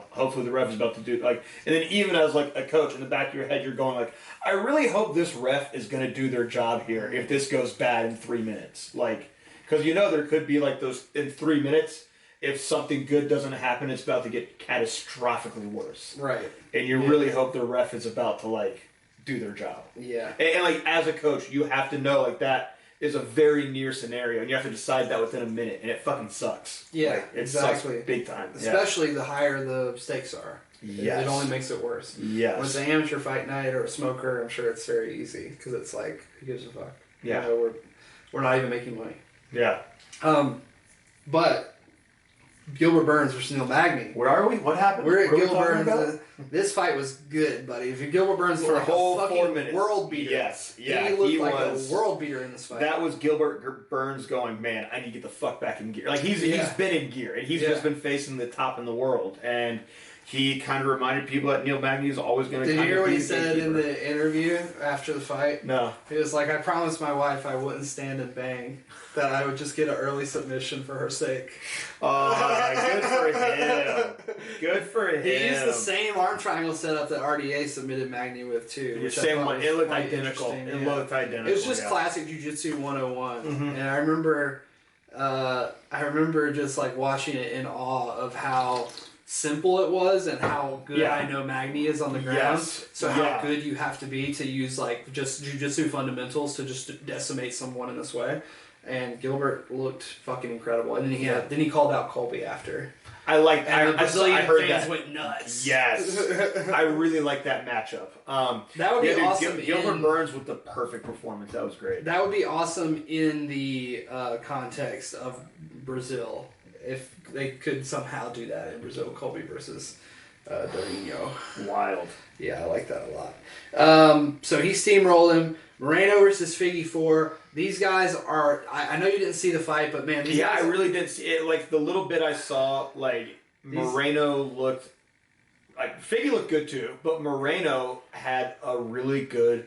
Hopefully the ref is about to do like, and then even as like a coach in the back of your head, you're going like, I really hope this ref is going to do their job here if this goes bad in 3 minutes. Like, because there could be like those in 3 minutes, if something good doesn't happen, it's about to get catastrophically worse. Right. And you really hope the ref is about to like do their job. Yeah. And like as a coach, you have to know like that is a very near scenario, and you have to decide that within a minute, and it fucking sucks. Yeah, like, it exactly. Sucks big time. Especially the higher the stakes are. Yes. It only makes it worse. Yes. When it's an amateur fight night or a smoker, I'm sure it's very easy, because it's like, who gives a fuck? Yeah. we're not even making money. Yeah. But Gilbert Burns versus Neil Magny. Where are we? What happened? We're at Gilbert Burns. This fight was good, buddy. If you Gilbert Burns for like a whole fucking 4 minutes. World beater. Yes. Yeah. He looked like a world beater in this fight. That was Gilbert Burns going, man, I need to get the fuck back in gear. Like, he's been in gear, and he's just been facing the top in the world. And he kind of reminded people that Neil Magny is always going to Did you hear what he said in the interview after the fight? No. He was like, I promised my wife I wouldn't stand and bang. That I would just get an early submission for her sake. Good for him. Good for him. He used the same arm triangle setup that RDA submitted Magny with, too. The same one. It looked identical. It looked identical. It was just classic Jiu-Jitsu 101. Mm-hmm. And I remember just like watching it in awe of how simple it was and how good I know Magny is on the ground. Yes. So how good you have to be to use like just Jiu-Jitsu fundamentals to just decimate someone in this way. And Gilbert looked fucking incredible. And then he called out Colby after. I like. And the Brazilian heard fans that. Went nuts. Yes, I really like that matchup. That would be awesome. Gilbert Burns with the perfect performance. That was great. That would be awesome in the context of Brazil if they could somehow do that in Brazil. Colby versus Dorinho. Wild. Yeah, I like that a lot. So he steamrolled him. Moreno versus Figgy 4. These guys are... I know you didn't see the fight, but man... I really did see it. Like, the little bit I saw, like, Moreno looked... Like, Figgy looked good, too. But Moreno had a really good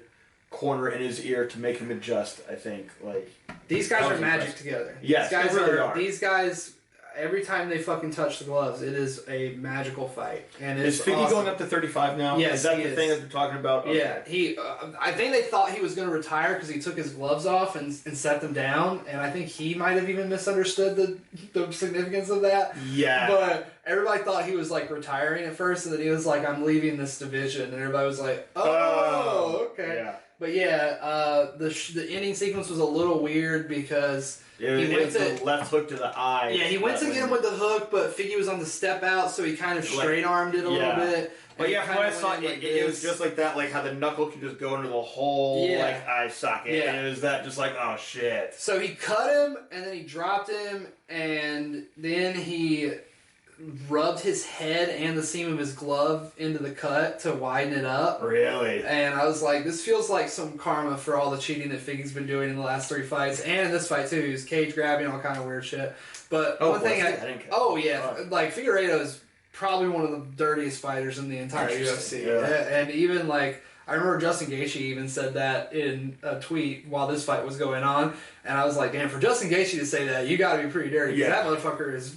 corner in his ear to make him adjust, I think. Like, these guys are magic together. Yes, these guys they really are. These guys... Every time they fucking touch the gloves, it is a magical fight. And is Figgy going up to 35 now? Yes, is that the thing that they're talking about? Okay. Yeah, I think they thought he was going to retire because he took his gloves off and set them down, and I think he might have even misunderstood the significance of that. Yeah. But everybody thought he was like retiring at first, and then he was like, "I'm leaving this division," and everybody was like, "Oh, okay." Yeah. But yeah, the ending sequence was a little weird because. He went to the left hook to the eye. Yeah, he went to get him with the hook, but Figgy was on the step out, so he kind of straight-armed it a little bit. But yeah, from what I saw, it was just like that, like how the knuckle could just go into the whole like eye socket. Yeah. And it was that just like, oh shit. So he cut him, and then he dropped him, and then he rubbed his head and the seam of his glove into the cut to widen it up. Really? And I was like, this feels like some karma for all the cheating that Figgy's been doing in the last 3 fights, and in this fight too. He was cage grabbing, all kind of weird shit. But one thing I didn't care. Oh yeah, like Figueiredo is probably one of the dirtiest fighters in the entire UFC. Yeah. And even like I remember Justin Gaethje even said that in a tweet while this fight was going on, and I was like, damn, for Justin Gaethje to say that, you got to be pretty dirty because that motherfucker is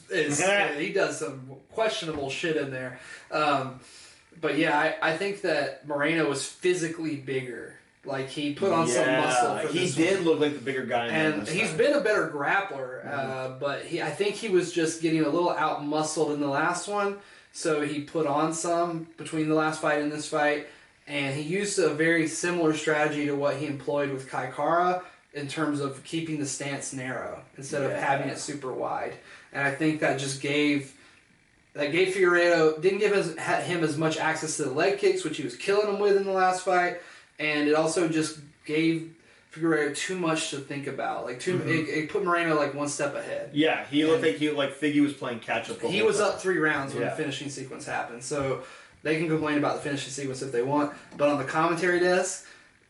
he does some questionable shit in there. But yeah, I think that Moreno was physically bigger. Like he put on some muscle. For he did look like the bigger guy, and he's been a better grappler. But I think he was just getting a little out muscled in the last one, so he put on some between the last fight and this fight. And he used a very similar strategy to what he employed with Kai Kara in terms of keeping the stance narrow instead of having it super wide. And I think that just gave Figueiredo, didn't give him as much access to the leg kicks, which he was killing him with in the last fight. And it also just gave Figueiredo too much to think about. Like it put Moreno like one step ahead. Yeah, he looked like Figgy was playing catch up. He was up 3 rounds when the finishing sequence happened. So they can complain about the finishing sequence if they want, but on the commentary desk,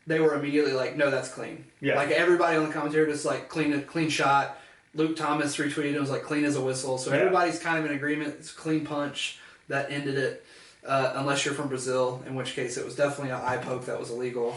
they were immediately like, "No, that's clean." Yeah. Like everybody on the commentary desk, like clean shot. Luke Thomas retweeted and was like, "Clean as a whistle." So everybody's kind of in agreement. It's a clean punch that ended it, unless you're from Brazil, in which case it was definitely an eye poke that was illegal.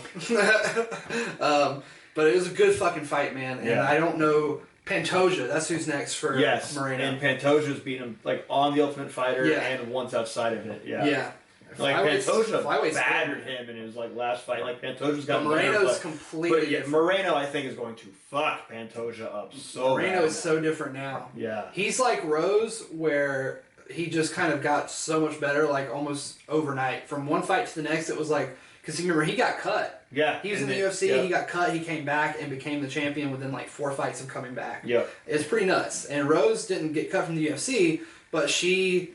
But it was a good fucking fight, man. And I don't know. Pantoja, that's who's next for Moreno. And Pantoja's beating him like on the Ultimate Fighter and once outside of it. Yeah. Like Pantoja battered him in his like last fight. Like Pantoja's got Moreno's completely different. Moreno, I think, is going to fuck Pantoja up so bad. Moreno is so different now. Yeah. He's like Rose, where he just kind of got so much better, like almost overnight. From one fight to the next, it was like, because you remember he got cut. Yeah. He was in the UFC, he got cut, he came back and became the champion within like 4 fights of coming back. Yeah. It's pretty nuts. And Rose didn't get cut from the UFC, but she,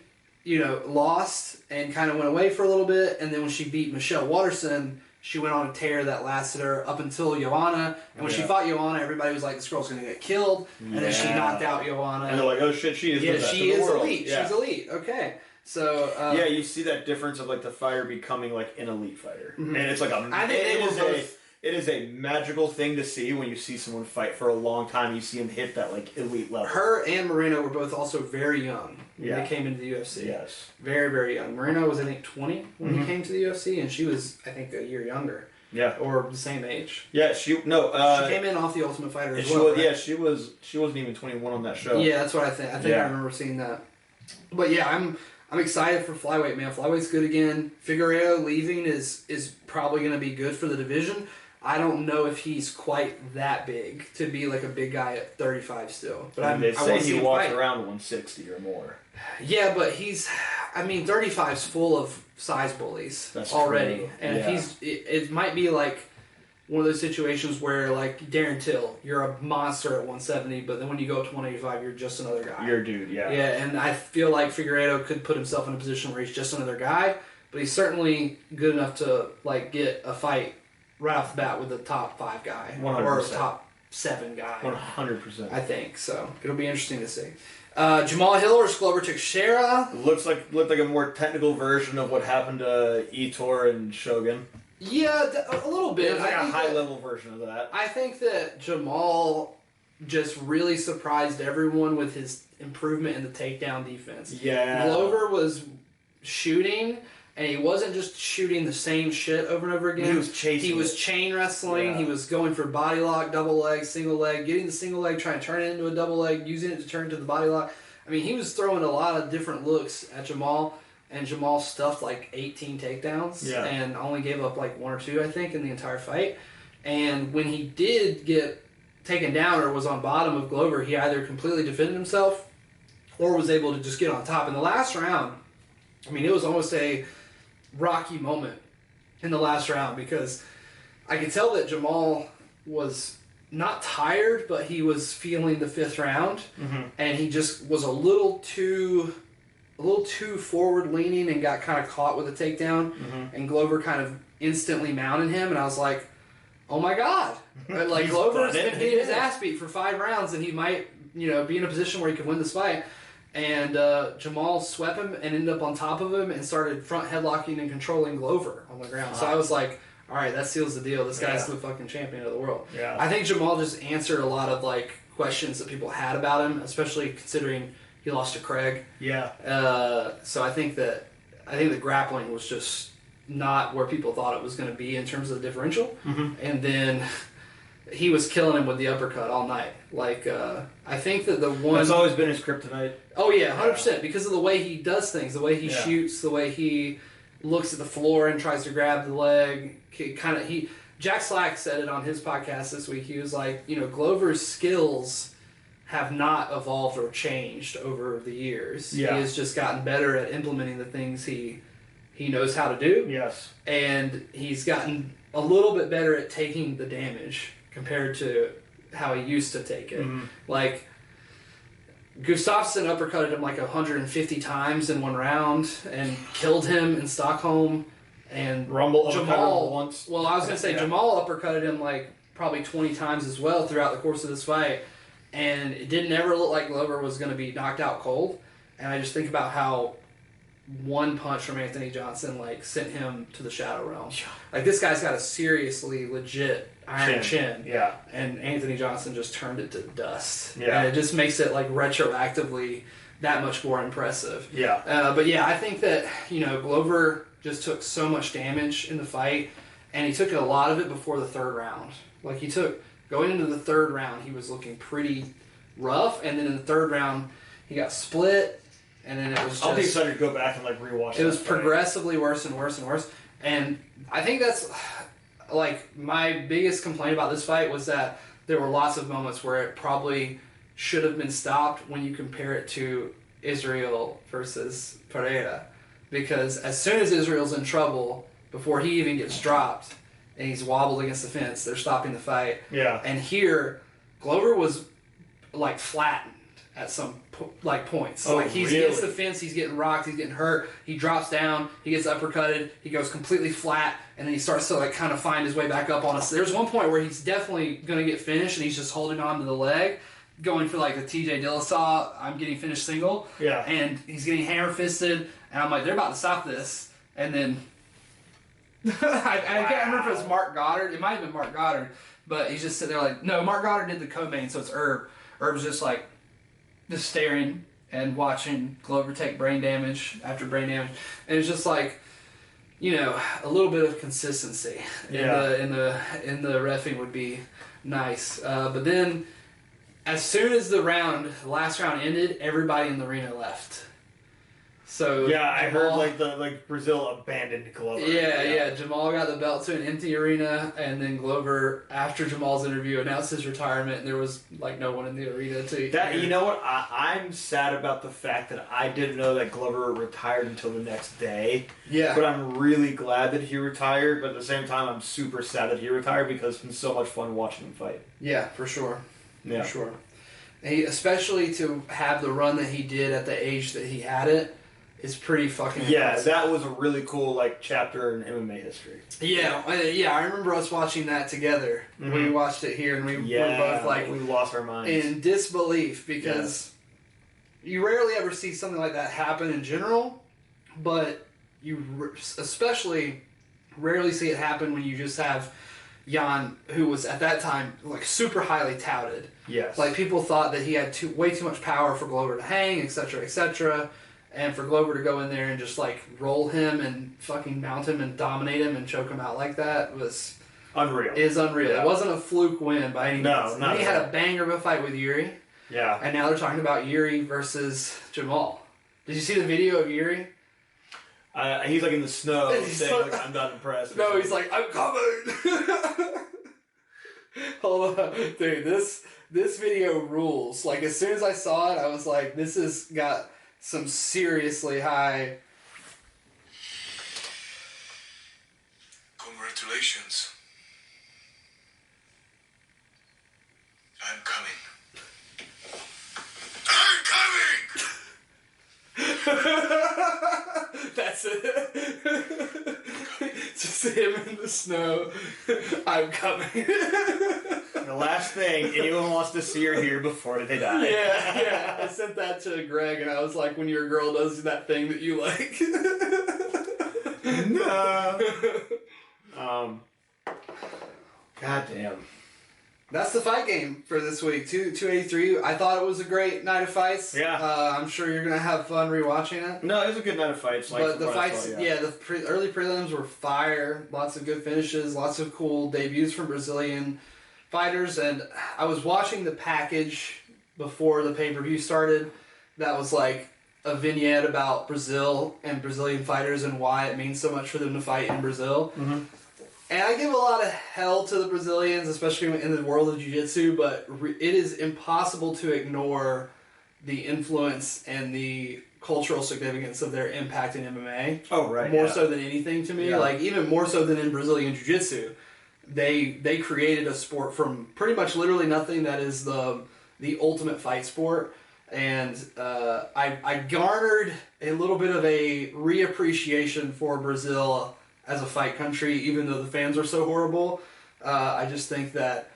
lost and kind of went away for a little bit, and then when she beat Michelle Waterson, She went on a tear that lasted her up until Joanna. And when she fought Joanna, everybody was like, this girl's going to get killed. And then she knocked out Joanna. And they're like, oh shit, she is the best in the world. Elite. Yeah. She's elite. Okay. So you see that difference of like the fighter becoming like an elite fighter. And it's like it is a magical thing to see when you see someone fight for a long time. You see him hit that like elite level. Her and Moreno were both also very young when they came into the UFC. Yes. Very, very young. Moreno was, I think, 20 when he came to the UFC, and she was, I think, a year younger. Yeah. Or the same age. Yeah, she came in off the Ultimate Fighter as well. Yeah, she wasn't even 21 on that show. Yeah, that's what I think. I remember seeing that. But yeah, I'm excited for flyweight, man. Flyweight's good again. Figueiredo leaving is probably going to be good for the division. I don't know if he's quite that big to be like a big guy at 35 still. But they say he walks around 160 or more. Yeah, but 35's full of size bullies already. True. And if it might be like one of those situations where like Darren Till, you're a monster at 170, but then when you go up to 185, you're just another guy. You're a dude, yeah. Yeah, and I feel like Figueiredo could put himself in a position where he's just another guy, but he's certainly good enough to like get a fight right off the bat with the top 5 guy 100%. or top 7 guy. 100%. I think so. It'll be interesting to see. Jamal Hill versus Glover Teixeira. Looked like a more technical version of what happened to Etor and Shogun. Yeah, a little bit. It was like a high-level version of that. I think that Jamal just really surprised everyone with his improvement in the takedown defense. Yeah. Glover was shooting, and he wasn't just shooting the same shit over and over again. He was chasing. He was chain wrestling. Yeah. He was going for body lock, double leg, single leg, getting the single leg, trying to turn it into a double leg, using it to turn into the body lock. I mean, he was throwing a lot of different looks at Jamal. And Jamal stuffed like 18 takedowns and only gave up like 1 or 2, I think, in the entire fight. And when he did get taken down or was on bottom of Glover, he either completely defended himself or was able to just get on top. In the last round, I mean, it was almost a rocky moment in the last round because I could tell that Jamal was not tired, but he was feeling the 5th round. And he just was a little too forward leaning and got kind of caught with a takedown, and Glover kind of instantly mounted him, and I was like, oh my god, like Glover's been getting his ass beat for 5 rounds, and he might be in a position where he could win this fight. And Jamal swept him and ended up on top of him and started front headlocking and controlling Glover on the ground. So I was like, all right, that seals the deal. This guy's the fucking champion of the world. Yeah. I think Jamal just answered a lot of like questions that people had about him, especially considering he lost to Craig. Yeah. So I think the grappling was just not where people thought it was going to be in terms of the differential. And then he was killing him with the uppercut all night. Like, I think that the one... That's always been his kryptonite. Oh, yeah, 100%. Because of the way he does things, the way he shoots, the way he looks at the floor and tries to grab the leg. Jack Slack said it on his podcast this week. He was like, Glover's skills have not evolved or changed over the years. Yeah. He has just gotten better at implementing the things he knows how to do. Yes. And he's gotten a little bit better at taking the damage compared to how he used to take it. Like, Gustafsson uppercutted him like 150 times in 1 round and killed him in Stockholm. And Jamal once. Well, I was going to say Jamal uppercutted him like probably 20 times as well throughout the course of this fight. And it didn't ever look like Glover was going to be knocked out cold. And I just think about how one punch from Anthony Johnson like sent him to the shadow realm. Like, this guy's got a seriously legit iron chin. Yeah. And Anthony Johnson just turned it to dust. Yeah. And it just makes it like retroactively that much more impressive. Yeah. But yeah, I think that, Glover just took so much damage in the fight, and he took a lot of it before the 3rd round. Like, going into the 3rd round, he was looking pretty rough, and then in the 3rd round, he got split, and then it was just... I'll be excited to go back and, like, rewatch it. It was progressively worse and worse and worse, and I think that's, like, my biggest complaint about this fight was that there were lots of moments where it probably should have been stopped when you compare it to Israel versus Pereira, because as soon as Israel's in trouble, before he even gets dropped, and he's wobbled against the fence, they're stopping the fight. Yeah. And here, Glover was, like, flattened. at some points. Oh, like he really? gets the fence, he's getting rocked, he's getting hurt, he drops down, he gets uppercutted, he goes completely flat, and then he starts to like kind of find his way back up on us. There's one point where he's definitely going to get finished, and he's just holding on to the leg, going for like the TJ Dillashaw, I'm getting finished single. Yeah. And he's getting hammer fisted, and I'm like, they're about to stop this, and then I can't remember if it was Mark Goddard. It might have been Mark Goddard, but he's just sitting there like, no, Mark Goddard did the co-main, so it's Herb. Herb's just like, just staring and watching Glover take brain damage after brain damage, and it's just like, you know, a little bit of consistency in the reffing would be nice. But then, as soon as the last round ended, everybody in the arena left. So yeah, I heard like Brazil abandoned Glover. Yeah. Jamal got the belt to an empty arena, and then Glover, after Jamal's interview, announced his retirement, and there was like no one in the arena to. That you know what? I'm sad about the fact that I didn't know that Glover retired until the next day. Yeah. But I'm really glad that he retired. But at the same time, I'm super sad that he retired because it's been so much fun watching him fight. Yeah, for sure. Yeah. For sure. Especially to have the run that he did at the age that he had it. Is pretty fucking impressive. That was a really cool like chapter in MMA history. Yeah, I remember us watching that together. Mm-hmm. We watched it here, and we were both like we lost our minds in disbelief because you rarely ever see something like that happen in general, but you especially rarely see it happen when you just have Jan, who was at that time like super highly touted. Yes, like people thought that he had way too much power for Glover to hang, etc., etc. And for Glover to go in there and just like roll him and fucking mount him and dominate him and choke him out like that was unreal. Is unreal. Yeah. It wasn't a fluke win by any means. No, not. He had a banger of a fight with Yuri. Yeah. And now they're talking about Yuri versus Jamal. Did you see the video of Yuri? He's like in the snow saying like, I'm not impressed. No, he's like, I'm coming. Hold on, dude. This video rules. Like as soon as I saw it, I was like, this has got some seriously high. Congratulations. I'm coming. I'm coming! That's it. Just him in the snow. I'm coming. The last thing anyone wants to see or hear before they die. Yeah. I sent that to Greg, and I was like, when your girl does that thing that you like. No. God damn. That's the fight game for this week. 283. I thought it was a great night of fights. Yeah. I'm sure you're gonna have fun rewatching it. No, it was a good night of fights. Like but the fights, the early prelims were fire. Lots of good finishes. Lots of cool debuts from Brazilian fighters. And I was watching the package before the pay-per-view started. That was like a vignette about Brazil and Brazilian fighters and why it means so much for them to fight in Brazil. Mm-hmm. And I give a lot of hell to the Brazilians, especially in the world of jiu-jitsu, but it is impossible to ignore the influence and the cultural significance of their impact in MMA. Oh, right. More so than anything to me. Yeah. Like, even more so than in Brazilian jiu-jitsu. They created a sport from pretty much literally nothing that is the ultimate fight sport. And I garnered a little bit of a reappreciation for Brazil as a fight country, even though the fans are so horrible. I just think that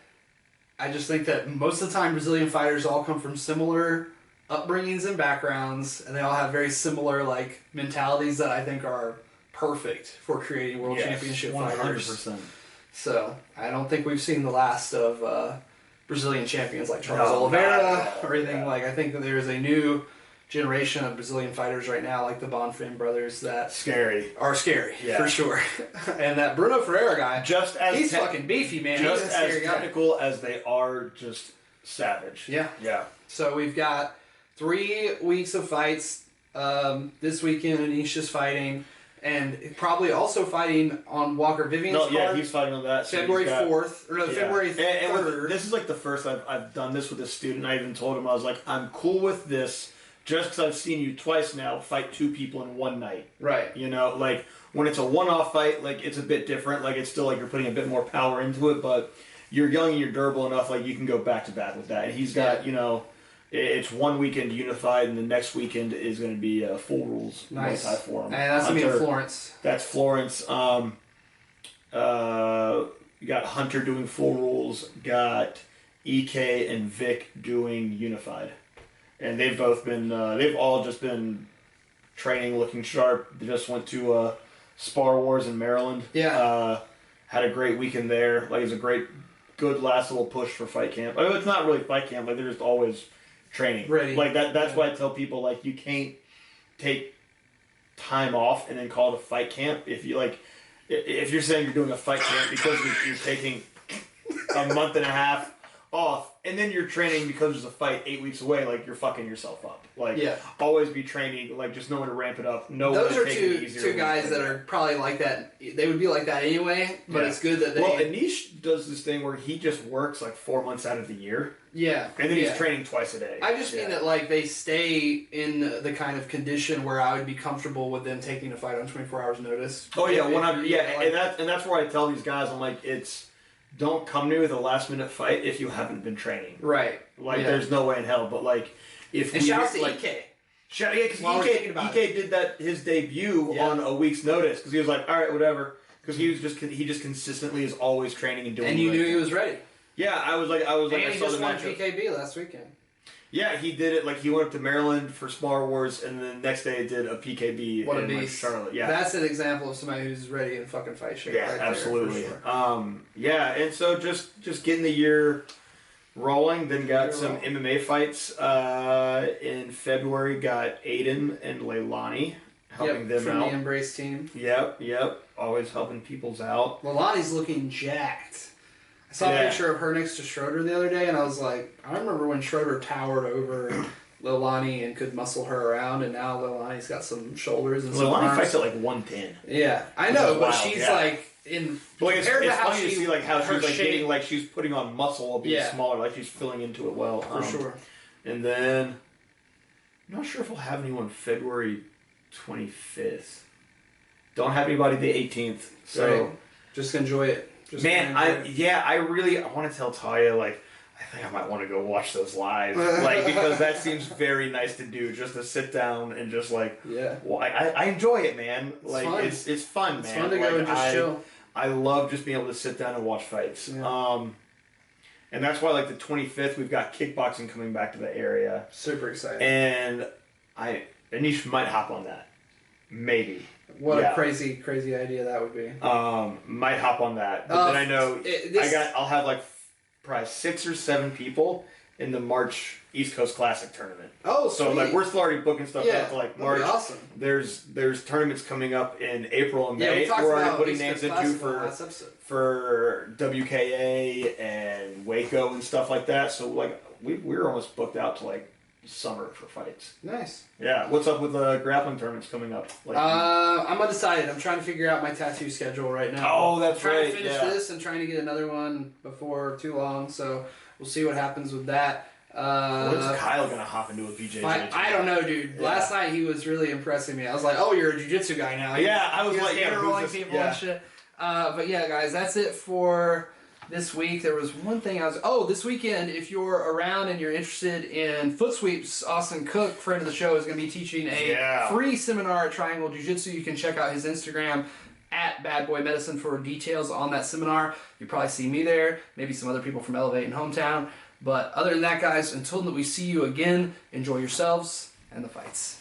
most of the time Brazilian fighters all come from similar upbringings and backgrounds, and they all have very similar like mentalities that I think are perfect for creating world championship 100%. fighters. So I don't think we've seen the last of Brazilian champions like Charles Oliveira or anything like. I think that there is a new generation of Brazilian fighters right now, like the Bonfim brothers, that are scary for sure. And that Bruno Ferreira guy, he's fucking beefy, man. Just he's a scary as technical as they are, just savage. Yeah. So we've got 3 weeks of fights. This weekend, Anisha's fighting, and probably also fighting on Walker Vivian's card. Yeah, he's fighting on that. So February 4th, or no, February 3rd. This is like the first I've done this with a student. I even told him, I was like, I'm cool with this. Just because I've seen you twice now fight 2 people in one night. Right. You know, like, when it's a one-off fight, like, it's a bit different. Like, it's still like you're putting a bit more power into it, but you're young and you're durable enough, like, you can go back-to-back with that. And he's got, you know, It's one weekend unified, and the next weekend is going to be Full Rules Nice. Muay Thai Forum. And that's going to be in Florence. That's Florence. You got Hunter doing Full Rules, got EK and Vic doing Unified. And they've all just been training, looking sharp. They just went to Spar Wars in Maryland. Yeah. Had a great weekend there. Like, it was a good last little push for fight camp. I mean, it's not really fight camp. Like, they're just always training. Ready. Like, that's why I tell people, like, you can't take time off and then call it a fight camp. If you're saying you're doing a fight camp because you're taking a month and a half off, and then you're training because there's a fight 8 weeks away, like, you're fucking yourself up. Like, always be training, like, just know when to ramp it up. Those are two guys that are probably like that. They would be like that anyway, but it's good that they... Well, Anish does this thing where he just works, like, 4 months out of the year. Yeah. And then he's training twice a day. I just mean that, like, they stay in the kind of condition where I would be comfortable with them taking a fight on 24 hours notice. Oh, yeah, 100. Yeah, like, and that's where I tell these guys, I'm like, don't come to me with a last minute fight if you haven't been training. Right. Like, there's no way in hell. But, like, if and shout out to EK. Because EK did his debut on a week's notice because he was like, all right, whatever. Because he just consistently is always training and doing. And you knew he was ready. Yeah, I was like, and he just won PKB last weekend. Yeah, he did it. Like, he went up to Maryland for Spar Wars, and then the next day did a PKB in Charlotte. Yeah, that's an example of somebody who's ready in fucking fight shape. Yeah, right absolutely. There, sure. Yeah, and so just getting the year rolling. Then got some MMA fights in February. Got Aiden and Leilani helping them from out. The Embrace team. Yep. Always helping people's out. Leilani's looking jacked. I saw a picture of her next to Schroeder the other day, and I was like, I remember when Schroeder towered over Leilani and could muscle her around, and now Leilani's got some shoulders and some arms. Leilani fights at like 110. Yeah, I know, but she's like in compared to how funny to see like how she's like getting like she's putting on muscle while being smaller, like she's filling into it well. For sure. And then I'm not sure if we'll have anyone February 25th. Don't have anybody the 18th, so just enjoy it. I want to tell Talia, like, I think I might want to go watch those live, like, because that seems very nice to do, just to sit down and just, like, well, I enjoy it, man. Like, it's fun, man. It's fun to go and just chill. I love just being able to sit down and watch fights. Yeah. And that's why, like, the 25th, we've got kickboxing coming back to the area. Super excited. And Anish might hop on that. Maybe. What a crazy idea that would be. Might hop on that. But then I know I'll have like probably 6 or 7 people in the March East Coast Classic tournament. Oh, so like we're still already booking stuff out to like March. That'd be awesome. There's tournaments coming up in April and May. We we're already putting East names into for WKA and Waco and stuff like that. So like we're almost booked out to like summer for fights. Nice. Yeah. What's up with the grappling tournaments coming up? Like, I'm undecided. I'm trying to figure out my tattoo schedule right now. Oh, that's right. I'm trying to finish this and trying to get another one before too long. So we'll see what happens with that. When's Kyle gonna hop into a BJJ? I don't know, dude. Yeah. Last night he was really impressing me. I was like, "Oh, you're a jiu-jitsu guy now." I was like, rolling people and shit. But yeah, guys, that's it for this week. There was one thing this weekend, if you're around and you're interested in foot sweeps, Austin Cook, friend of the show, is going to be teaching a free seminar at Triangle Jiu-Jitsu. You can check out his Instagram at Bad Boy Medicine for details on that seminar. You'll probably see me there, maybe some other people from Elevate and Hometown. But other than that, guys, until we see you again, enjoy yourselves and the fights.